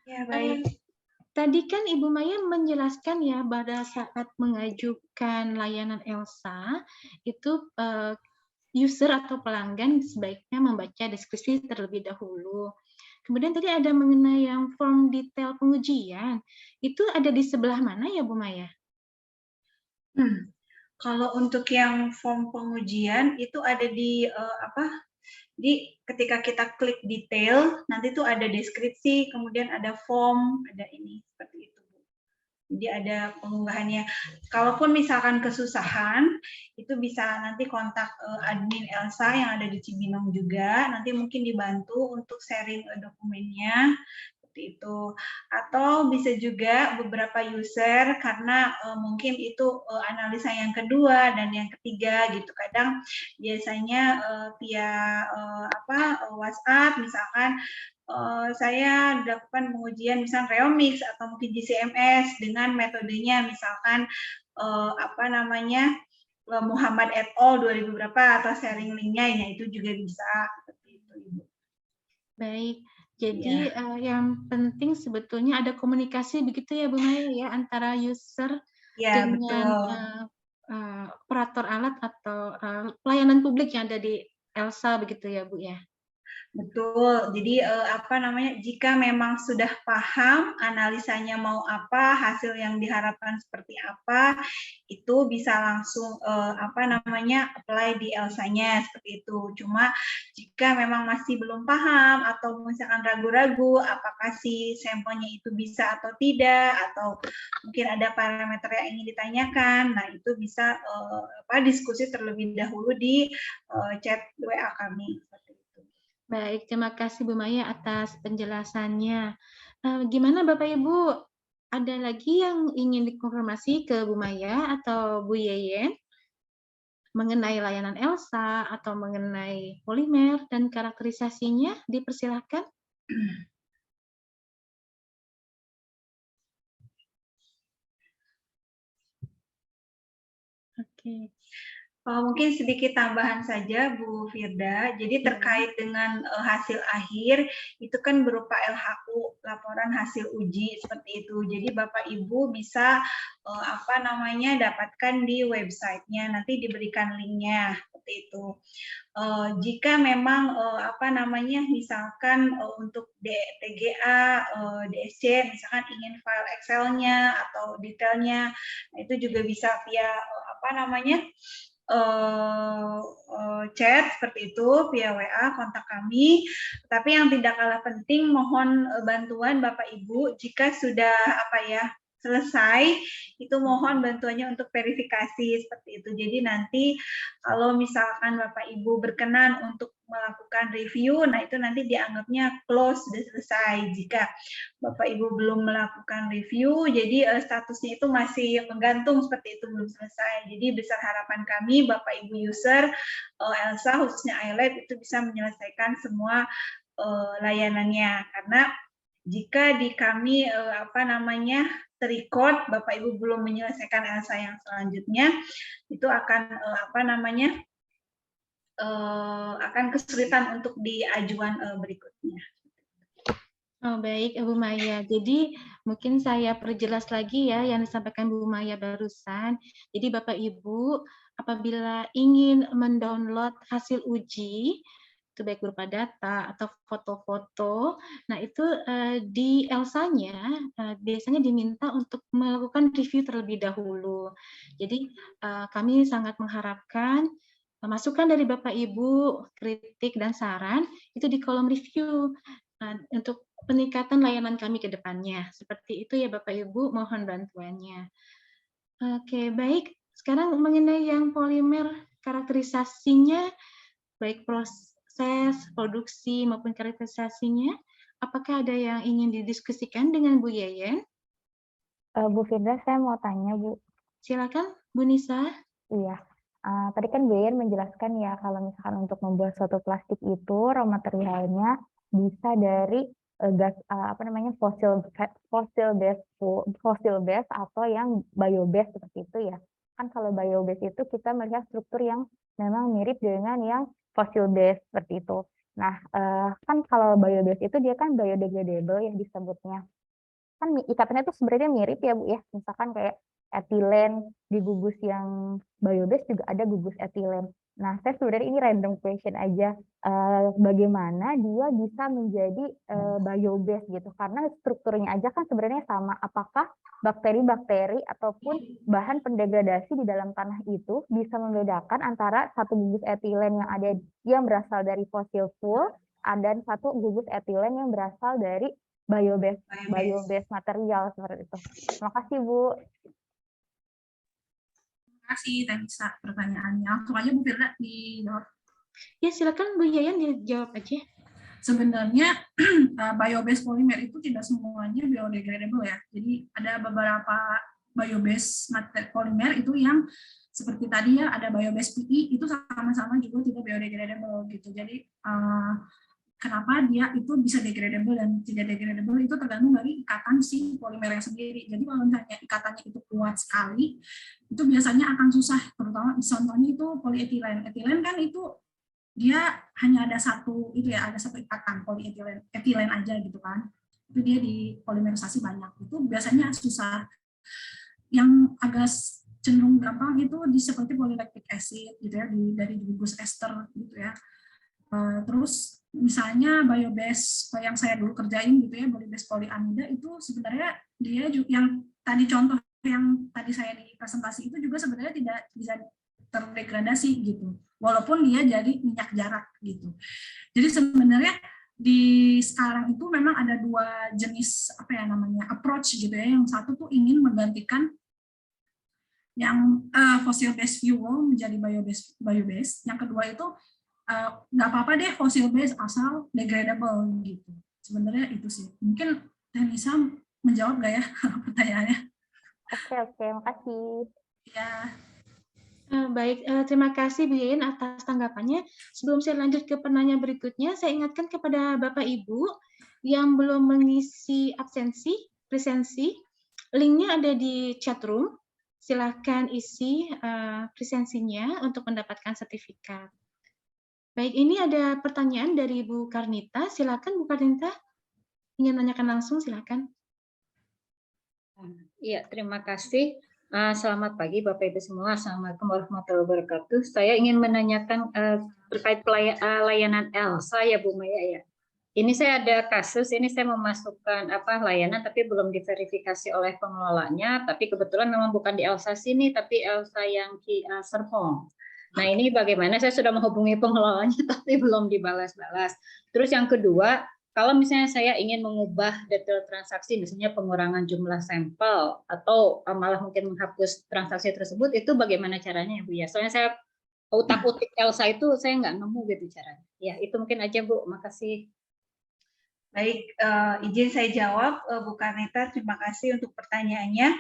Ya, baik. Tadi kan Ibu Maya menjelaskan ya pada saat mengajukan layanan ELSA itu user atau pelanggan sebaiknya membaca deskripsi terlebih dahulu. Kemudian tadi ada mengenai yang form detail pengujian. Itu ada di sebelah mana ya Bu Maya? Kalau untuk yang form pengujian itu ada di ketika kita klik detail, nanti tuh ada deskripsi, kemudian ada form, ada ini seperti itu. Jadi ada pengunggahannya. Kalaupun misalkan kesusahan, itu bisa nanti kontak admin ELSA yang ada di Cibinong juga. Nanti mungkin dibantu untuk sharing dokumennya. Itu atau bisa juga beberapa user karena mungkin itu analisa yang kedua dan yang ketiga gitu, kadang biasanya via WhatsApp misalkan saya lakukan pengujian misalkan Reomix atau mungkin GCMS dengan metodenya misalkan Muhammad et al 2000 berapa atau sharing linknya, ya itu juga bisa seperti itu. Baik, Ya, jadi yang penting sebetulnya ada komunikasi begitu ya Bu Maya ya antara user ya dengan betul. operator alat atau pelayanan publik yang ada di Elsa begitu ya Bu ya? Betul. Jadi apa namanya? Jika memang sudah paham analisanya mau apa, hasil yang diharapkan seperti apa, itu bisa langsung apa namanya? Apply di Elsa-nya seperti itu. Cuma jika memang masih belum paham atau misalkan ragu-ragu apakah si sampelnya itu bisa atau tidak, atau mungkin ada parameter yang ingin ditanyakan, nah itu bisa apa diskusi terlebih dahulu di chat WA kami seperti itu. Baik, terima kasih Bu Maya atas penjelasannya. Gimana Bapak Ibu? Ada lagi yang ingin dikonfirmasi ke Bu Maya atau Bu Yeyen mengenai layanan Elsa atau mengenai polimer dan karakterisasinya? Dipersilahkan. Oke. Mungkin sedikit tambahan saja Bu Firda. Jadi Iya. terkait dengan hasil akhir itu kan berupa LHU, laporan hasil uji seperti itu. Jadi Bapak Ibu bisa apa namanya dapatkan di websitenya. Nanti diberikan linknya seperti itu. Jika memang apa namanya misalkan untuk TGA, DSC misalkan ingin file Excel-nya atau detailnya, nah itu juga bisa via apa namanya chat seperti itu via WA kontak kami. Tapi yang tidak kalah penting mohon bantuan Bapak Ibu jika sudah apa ya selesai itu mohon bantuannya untuk verifikasi seperti itu. Jadi nanti kalau misalkan Bapak Ibu berkenan untuk melakukan review, nah itu nanti dianggapnya close sudah selesai. Jika Bapak Ibu belum melakukan review, jadi statusnya itu masih menggantung seperti itu belum selesai. Jadi besar harapan kami Bapak Ibu user Elsa khususnya iLab itu bisa menyelesaikan semua layanannya karena jika di kami apa namanya terrecord Bapak Ibu belum menyelesaikan Elsa yang selanjutnya itu akan apa namanya akan kesulitan untuk diajuan berikutnya. Oh, baik, Bu Maya. Jadi mungkin saya perjelas lagi ya yang disampaikan Bu Maya barusan. Jadi Bapak Ibu apabila ingin mendownload hasil uji itu baik berupa data atau foto-foto, nah itu di Elsa-nya biasanya diminta untuk melakukan review terlebih dahulu. Jadi kami sangat mengharapkan masukan dari Bapak Ibu, kritik dan saran itu di kolom review untuk peningkatan layanan kami ke depannya. Seperti itu ya Bapak Ibu, mohon bantuannya. Oke, baik. Sekarang mengenai yang polimer karakterisasinya, baik proses produksi maupun karakterisasinya, apakah ada yang ingin didiskusikan dengan Bu Yeyen? Bu Firda, saya mau tanya, Bu. Silakan, Bu Nisa. Iya, tadi kan Bu Yen menjelaskan ya kalau misalkan untuk membuat suatu plastik itu raw materialnya bisa dari gas apa namanya fosil base atau yang biobased seperti itu ya. Kan kalau biobased itu kita melihat struktur yang memang mirip dengan yang fossil base seperti itu. Nah, kan kalau biobased itu dia kan biodegradable ya disebutnya. Kan ikatannya tuh sebenarnya mirip ya Bu ya, misalkan kayak etilen di gugus yang biobased juga ada gugus etilen. Nah, saya sebenarnya ini random question aja, bagaimana dia bisa menjadi biobased gitu, karena strukturnya aja kan sebenarnya sama. Apakah bakteri-bakteri ataupun bahan pendegradasi di dalam tanah itu bisa membedakan antara satu gugus etilen yang berasal dari fossil fuel dan satu gugus etilen yang berasal dari biobased material seperti itu. Terima kasih Bu. Terima kasih Tenisa pertanyaannya. Langsung aja Bu Firda dijawab. Ya, silakan Bu Yeyen dijawab aja. Sebenarnya biobased polymer itu tidak semuanya biodegradable ya. Jadi ada beberapa biobased polymer itu yang seperti tadi ya ada biobased PE itu sama-sama juga tidak biodegradable gitu. Jadi kenapa dia itu bisa degradable dan tidak degradable itu tergantung dari ikatan si polimernya sendiri. Jadi kalau misalnya ikatannya itu kuat sekali, itu biasanya akan susah. Terutama contohnya itu polietilen. Etilen kan itu dia hanya ada satu itu ya, ada satu ikatan polietilen aja gitu kan. Itu dia di polimerisasi banyak. Itu biasanya susah. Yang agak cenderung gampang itu seperti polylactic acid gitu ya, dari gugus ester gitu ya. Terus misalnya biobase yang saya dulu kerjain gitu ya, biobase polyamida itu sebenarnya dia juga yang tadi contoh yang tadi saya di presentasi itu juga sebenarnya tidak bisa terdegradasi gitu, walaupun dia jadi minyak jarak gitu. Jadi sebenarnya di sekarang itu memang ada dua jenis apa ya namanya approach gitu ya. Yang satu tuh ingin menggantikan yang fossil based fuel menjadi biobase. Yang kedua itu nggak apa-apa deh fossil based asal degradable gitu. Sebenarnya itu sih. Mungkin Tenisa menjawab nggak ya pertanyaannya? Oke, makasih. Ya. Baik, terima kasih Bu Yen atas tanggapannya. Sebelum saya lanjut ke penanya berikutnya, saya ingatkan kepada Bapak Ibu yang belum mengisi presensi, linknya ada di chat room. Silakan isi presensinya untuk mendapatkan sertifikat. Baik, ini ada pertanyaan dari Bu Karnita. Silakan Bu Karnita, ingin menanyakan langsung, silakan. Iya, terima kasih. Selamat pagi Bapak Ibu semua. Assalamualaikum warahmatullahi wabarakatuh. Saya ingin menanyakan terkait layanan ELSA ya Bu Maya ya. Ini saya ada kasus, ini saya memasukkan layanan tapi belum diverifikasi oleh pengelolanya, tapi kebetulan memang bukan di ELSA sini tapi ELSA yang di Serpong. Nah, ini bagaimana saya sudah menghubungi pengelolanya tapi belum dibalas-balas. Terus yang kedua, kalau misalnya saya ingin mengubah detail transaksi, misalnya pengurangan jumlah sampel, atau malah mungkin menghapus transaksi tersebut, itu bagaimana caranya Bu ya? Soalnya saya utak-utik ELSA itu saya nggak nemu gitu caranya. Ya, itu mungkin aja Bu, makasih. Baik, izin saya jawab, Bu Karnita, terima kasih untuk pertanyaannya.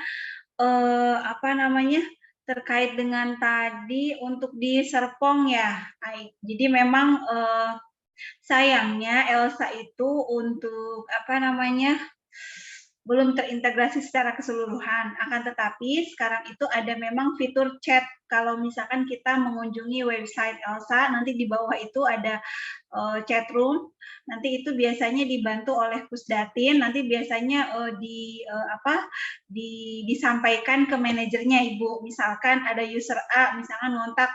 Terkait dengan tadi untuk di Serpong ya, jadi memang sayangnya ELSA itu untuk belum terintegrasi secara keseluruhan. Akan tetapi sekarang itu ada memang fitur chat. Kalau misalkan kita mengunjungi website ELSA, nanti di bawah itu ada chat room. Nanti itu biasanya dibantu oleh Pusdatin. Nanti biasanya disampaikan ke manajernya Ibu. Misalkan ada user A, misalkan ngontak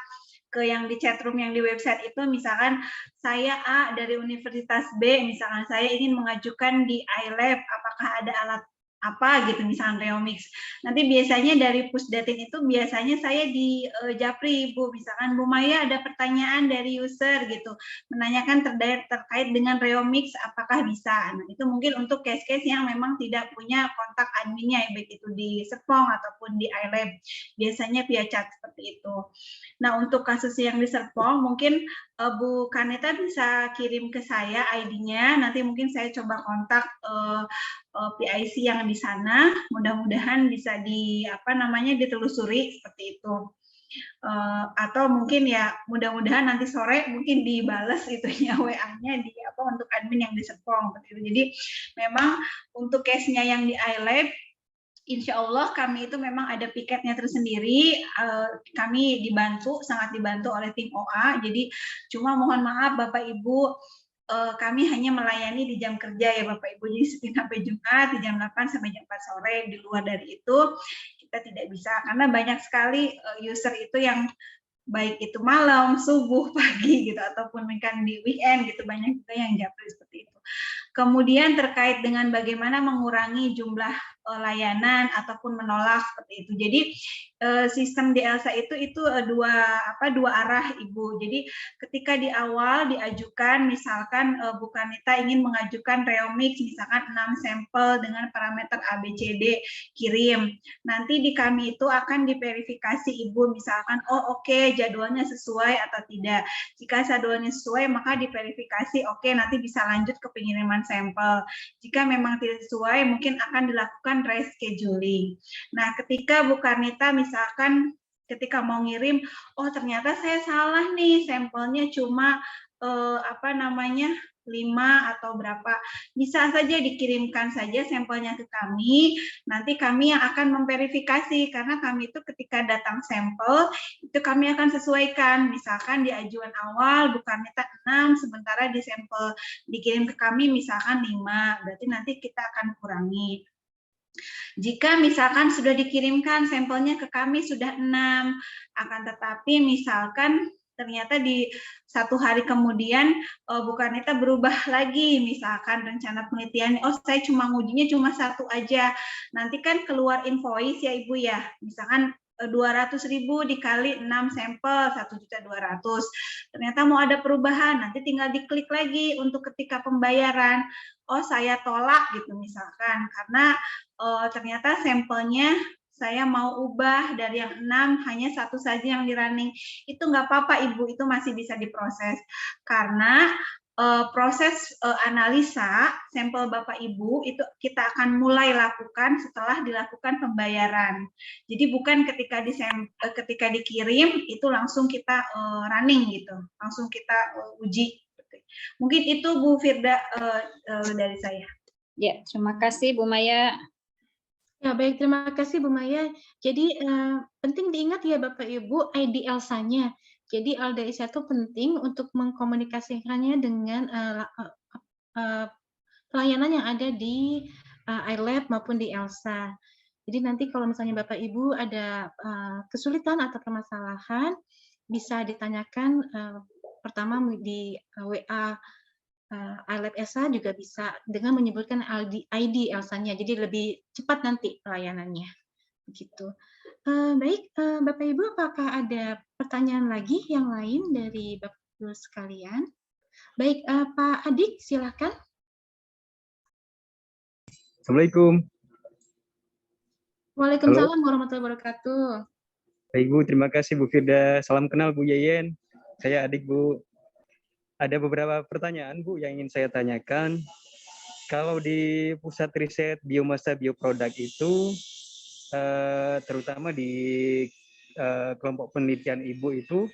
ke yang di chat room yang di website itu, misalkan saya A dari Universitas B, misalkan saya ingin mengajukan di iLab, apakah ada alat apa gitu, misalnya Reomix. Nanti biasanya dari Pusdatin itu biasanya saya di Japri, Bu, misalkan Bu Maya ada pertanyaan dari user gitu, menanyakan terkait dengan Reomix apakah bisa. Nah, itu mungkin untuk case-case yang memang tidak punya kontak adminnya, baik itu di Serpong ataupun di iLab. Biasanya via chat seperti itu. Nah, untuk kasus yang di Serpong, mungkin Bu Kaneta bisa kirim ke saya ID-nya, nanti mungkin saya coba kontak PIC yang di sana, mudah-mudahan bisa ditelusuri seperti itu. Atau mungkin ya mudah-mudahan nanti sore mungkin dibales itunya WA-nya untuk admin yang di Serpong. Jadi memang untuk case-nya yang di iLab, Insya Allah kami itu memang ada piketnya tersendiri, kami sangat dibantu oleh tim OA, jadi cuma mohon maaf Bapak Ibu, kami hanya melayani di jam kerja ya Bapak Ibu, jadi Senin sampai Jumat di jam 8 sampai jam 4 sore, di luar dari itu kita tidak bisa, karena banyak sekali user itu yang baik itu malam, subuh, pagi gitu, ataupun mungkin di weekend gitu, banyak juga yang japri seperti itu. Kemudian terkait dengan bagaimana mengurangi jumlah layanan ataupun menolak seperti itu. Jadi sistem di ELSA itu dua arah Ibu. Jadi ketika di awal diajukan, misalkan Bu Kanita ingin mengajukan Reomix misalkan 6 sampel dengan parameter ABCD, kirim. Nanti di kami itu akan diverifikasi Ibu, misalkan oke, jadwalnya sesuai atau tidak. Jika jadwalnya sesuai maka diverifikasi nanti bisa lanjut ke pengiriman sampel. Jika memang tidak sesuai mungkin akan dilakukan rescheduling. Nah, ketika Bu Karnita misalkan ketika mau ngirim, ternyata saya salah nih, sampelnya cuma 5 atau berapa. Bisa saja dikirimkan saja sampelnya ke kami, nanti kami yang akan memverifikasi, karena kami itu ketika datang sampel, itu kami akan sesuaikan. Misalkan di ajuan awal bukan minta 6, sementara di sampel dikirim ke kami misalkan 5, berarti nanti kita akan kurangi. Jika misalkan sudah dikirimkan sampelnya ke kami sudah 6, akan tetapi misalkan ternyata di 1 hari kemudian Bu Karnita berubah lagi, misalkan rencana penelitian, oh saya cuma ngujinya cuma 1 aja, nanti kan keluar invoice ya Ibu ya, misalkan 200.000 dikali 6 sampel 1.200.000, ternyata mau ada perubahan, nanti tinggal diklik lagi untuk ketika pembayaran, oh saya tolak gitu misalkan, karena ternyata sampelnya saya mau ubah dari yang 6 hanya 1 saja yang di running, itu nggak apa-apa Ibu, itu masih bisa diproses, karena proses analisa sampel Bapak Ibu itu kita akan mulai lakukan setelah dilakukan pembayaran. Jadi bukan ketika dikirim itu langsung kita running gitu, langsung kita uji. Mungkin itu Bu Firda dari saya. Ya, terima kasih Bu Maya. Ya, baik, terima kasih Bu Maya. Jadi penting diingat ya Bapak Ibu ID ELSA-nya. Jadi LDISA itu penting untuk mengkomunikasikannya dengan pelayanan yang ada di iLab maupun di ELSA. Jadi nanti kalau misalnya Bapak Ibu ada kesulitan atau permasalahan, bisa ditanyakan pertama di WA iLab ELSA, juga bisa dengan menyebutkan ID ELSA-nya, jadi lebih cepat nanti pelayanannya. Begitu. Baik, Bapak Ibu, apakah ada pertanyaan lagi yang lain dari Bapak Ibu sekalian? Baik, Pak Adik, silakan. Assalamualaikum. Waalaikumsalam warahmatullahi wabarakatuh. Baik Bu, terima kasih Bu Firda. Salam kenal Bu Yeyen. Saya Adik Bu. Ada beberapa pertanyaan Bu yang ingin saya tanyakan. Kalau di pusat riset biomasa bioproduk itu, terutama di kelompok penelitian Ibu itu,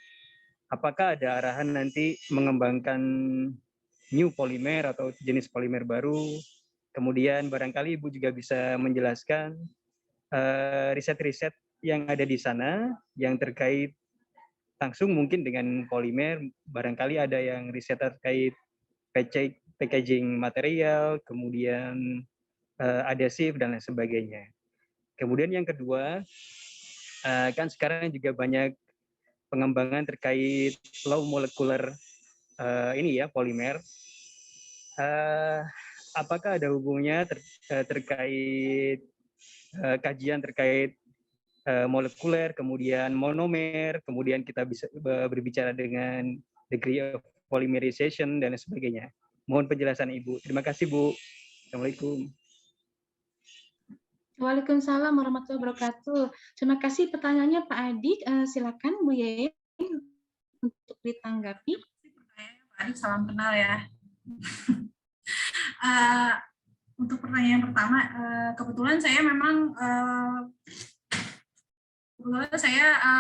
apakah ada arahan nanti mengembangkan new polimer atau jenis polimer baru? Kemudian barangkali Ibu juga bisa menjelaskan riset-riset yang ada di sana yang terkait langsung mungkin dengan polimer, barangkali ada yang riset terkait packaging material, kemudian adhesif dan lain sebagainya. Kemudian yang kedua, kan sekarang juga banyak pengembangan terkait low molecular polimer. Apakah ada hubungannya terkait kajian terkait molekuler, kemudian monomer, kemudian kita bisa berbicara dengan degree of polymerization dan sebagainya. Mohon penjelasan Ibu. Terima kasih Bu. Assalamualaikum. Waalaikumsalam warahmatullahi wabarakatuh. Terima kasih pertanyaannya Pak Adik. Silakan Bu Yeyen untuk ditanggapi. Pak Adik, salam kenal ya. Untuk pertanyaan pertama, kebetulan saya memang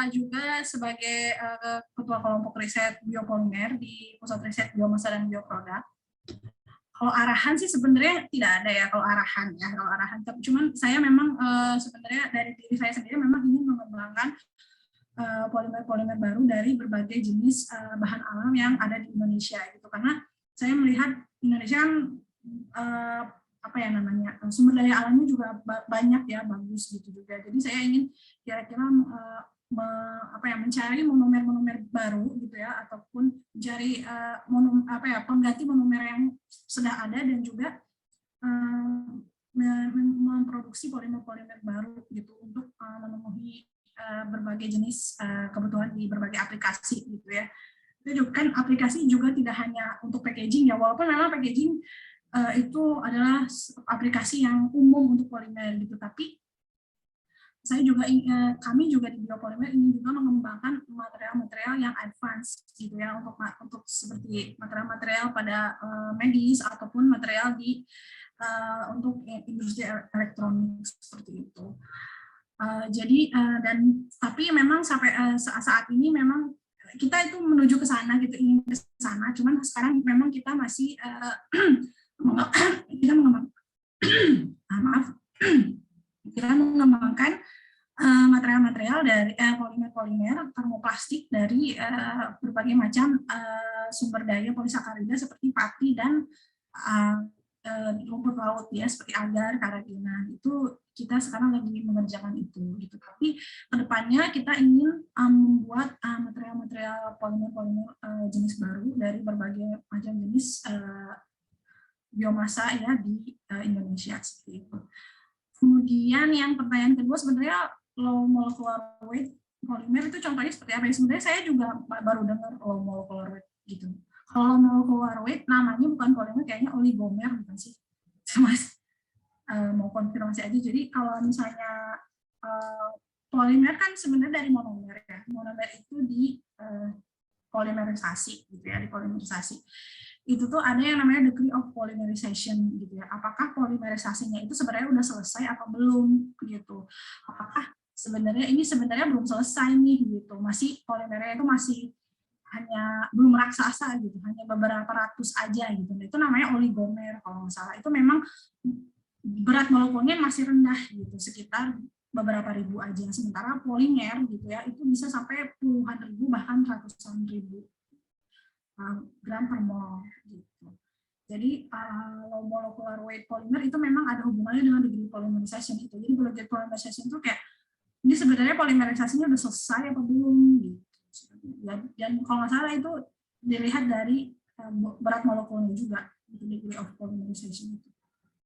juga sebagai ketua kelompok riset biopolimer di Pusat Riset Biomasa dan Bioproduk. Kalau arahan sih sebenarnya tidak ada ya, kalau arahan. Cuman saya memang sebenarnya dari diri saya sendiri memang ingin mengembangkan polimer-polimer baru dari berbagai jenis bahan alam yang ada di Indonesia gitu. Karena saya melihat Indonesia kan sumber daya alamnya juga banyak ya, bagus gitu juga. Jadi saya ingin kira-kira mencari monomer-monomer baru gitu ya, ataupun mencari pengganti monomer yang sudah ada, dan juga memproduksi polimer-polimer baru gitu untuk memenuhi berbagai jenis kebutuhan di berbagai aplikasi gitu ya. Itu juga kan aplikasi juga tidak hanya untuk packaging ya, walaupun memang packaging itu adalah aplikasi yang umum untuk polimer gitu, tapi kami juga di biopolimer ingin juga mengembangkan material-material yang advance gitu ya, untuk seperti material-material pada medis ataupun material untuk industri elektronik seperti itu. Tapi memang sampai saat ini memang kita itu menuju ke sana gitu, ingin ke sana, cuman sekarang memang kita masih kita mengembangkan kita mengembangkan material-material dari polimer-polimer termoplastik dari berbagai macam sumber daya polisakarida seperti pati dan rumput laut ya, seperti agar, karagina. Itu kita sekarang lagi mengerjakan itu gitu. Tapi kedepannya kita ingin membuat material-material polimer-polimer jenis baru dari berbagai macam jenis biomasa ya di Indonesia seperti itu. Kemudian yang pertanyaan kedua, sebenarnya low molecular weight polimer itu contohnya seperti apa? Sebenarnya saya juga baru dengar low molecular weight gitu. Kalau low molecular weight namanya bukan polimer, kayaknya oligomer bukan sih? Mas mau konfirmasi aja. Jadi kalau misalnya polimer kan sebenarnya dari monomer ya. Monomer itu di polimerisasi gitu ya, di polimerisasi. Itu tuh ada yang namanya degree of polymerization gitu ya. Apakah polimerisasinya itu sebenarnya udah selesai atau belum gitu. Apakah ini sebenarnya belum selesai nih gitu. Masih polimernya itu masih hanya belum raksasa gitu, hanya beberapa ratus aja gitu. Itu namanya oligomer kalau nggak salah. Itu memang berat molekulnya masih rendah gitu, sekitar beberapa ribu aja. Sementara polimer gitu ya, itu bisa sampai puluhan ribu bahkan ratusan ribu gram per mol gitu. Jadi low molecular weight polymer itu memang ada hubungannya dengan degree polymerization itu. Jadi degree polymerization itu kayak ini sebenarnya polimerisasinya udah selesai apa belum gitu. Dan kalau nggak salah itu dilihat dari berat molekulnya juga, degree of polymerization itu.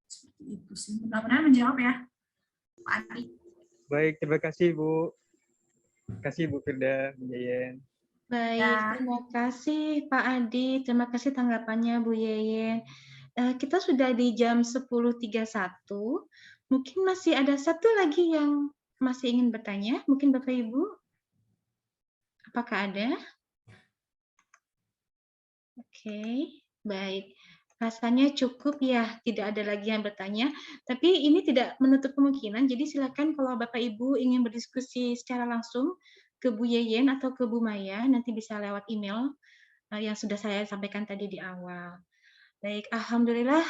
Seperti itu sih. Mudah-mudahan menjawab ya, Pak Adi. Baik, terima kasih Bu. Terima kasih Bu Firda, Bu Yeyen. Baik, terima kasih Pak Adi, terima kasih tanggapannya Bu Yeyen. Kita sudah di jam 10.31, mungkin masih ada satu lagi yang masih ingin bertanya, mungkin Bapak Ibu? Apakah ada? Oke, baik. Rasanya cukup ya, tidak ada lagi yang bertanya. Tapi ini tidak menutup kemungkinan, jadi silakan kalau Bapak Ibu ingin berdiskusi secara langsung ke Bu Yeyen atau ke Bu Maya, nanti bisa lewat email yang sudah saya sampaikan tadi di awal. Baik, alhamdulillah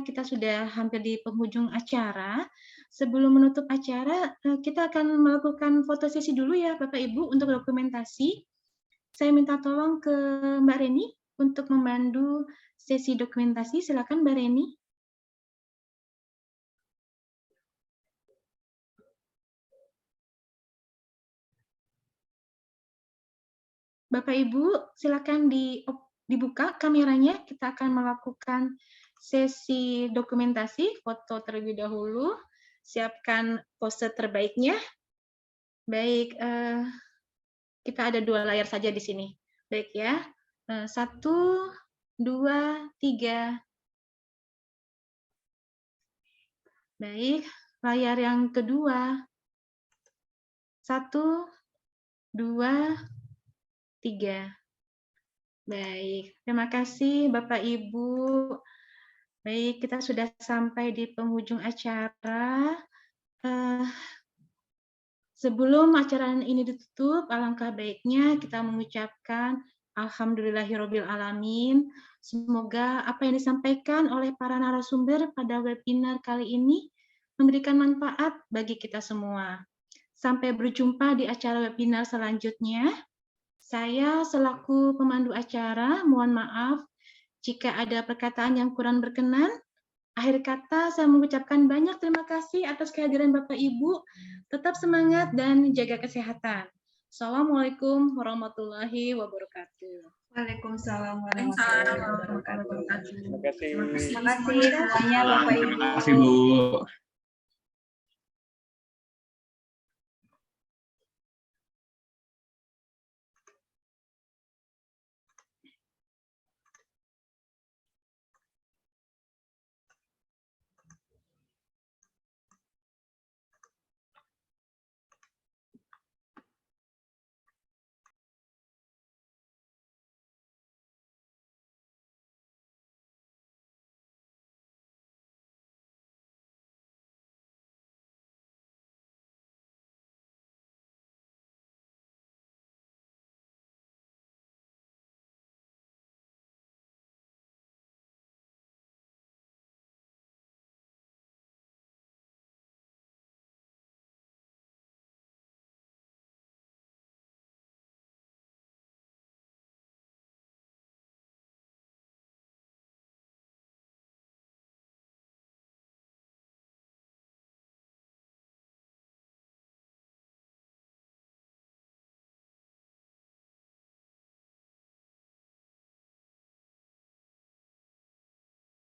kita sudah hampir di penghujung acara. Sebelum menutup acara, kita akan melakukan foto sesi dulu ya Bapak Ibu untuk dokumentasi. Saya minta tolong ke Mbak Reni untuk memandu sesi dokumentasi. Silakan Mbak Reni. Bapak Ibu, silakan dibuka kameranya. Kita akan melakukan sesi dokumentasi, foto terlebih dahulu. Siapkan pose terbaiknya. Baik, kita ada 2 layar saja di sini. Baik ya. 1, 2, 3. Baik, layar yang kedua. 1, 2, 3. Baik, terima kasih Bapak Ibu. Baik, kita sudah sampai di penghujung acara. Sebelum acara ini ditutup, alangkah baiknya kita mengucapkan Alhamdulillahirabbil alamin. Semoga apa yang disampaikan oleh para narasumber pada webinar kali ini memberikan manfaat bagi kita semua. Sampai berjumpa di acara webinar selanjutnya. Saya selaku pemandu acara, mohon maaf jika ada perkataan yang kurang berkenan. Akhir kata, saya mengucapkan banyak terima kasih atas kehadiran Bapak Ibu. Tetap semangat dan jaga kesehatan. Assalamualaikum warahmatullahi wabarakatuh. Waalaikumsalam warahmatullahi wabarakatuh. Terima kasih. Terima kasih semuanya Bapak Ibu. Terima kasih Bu.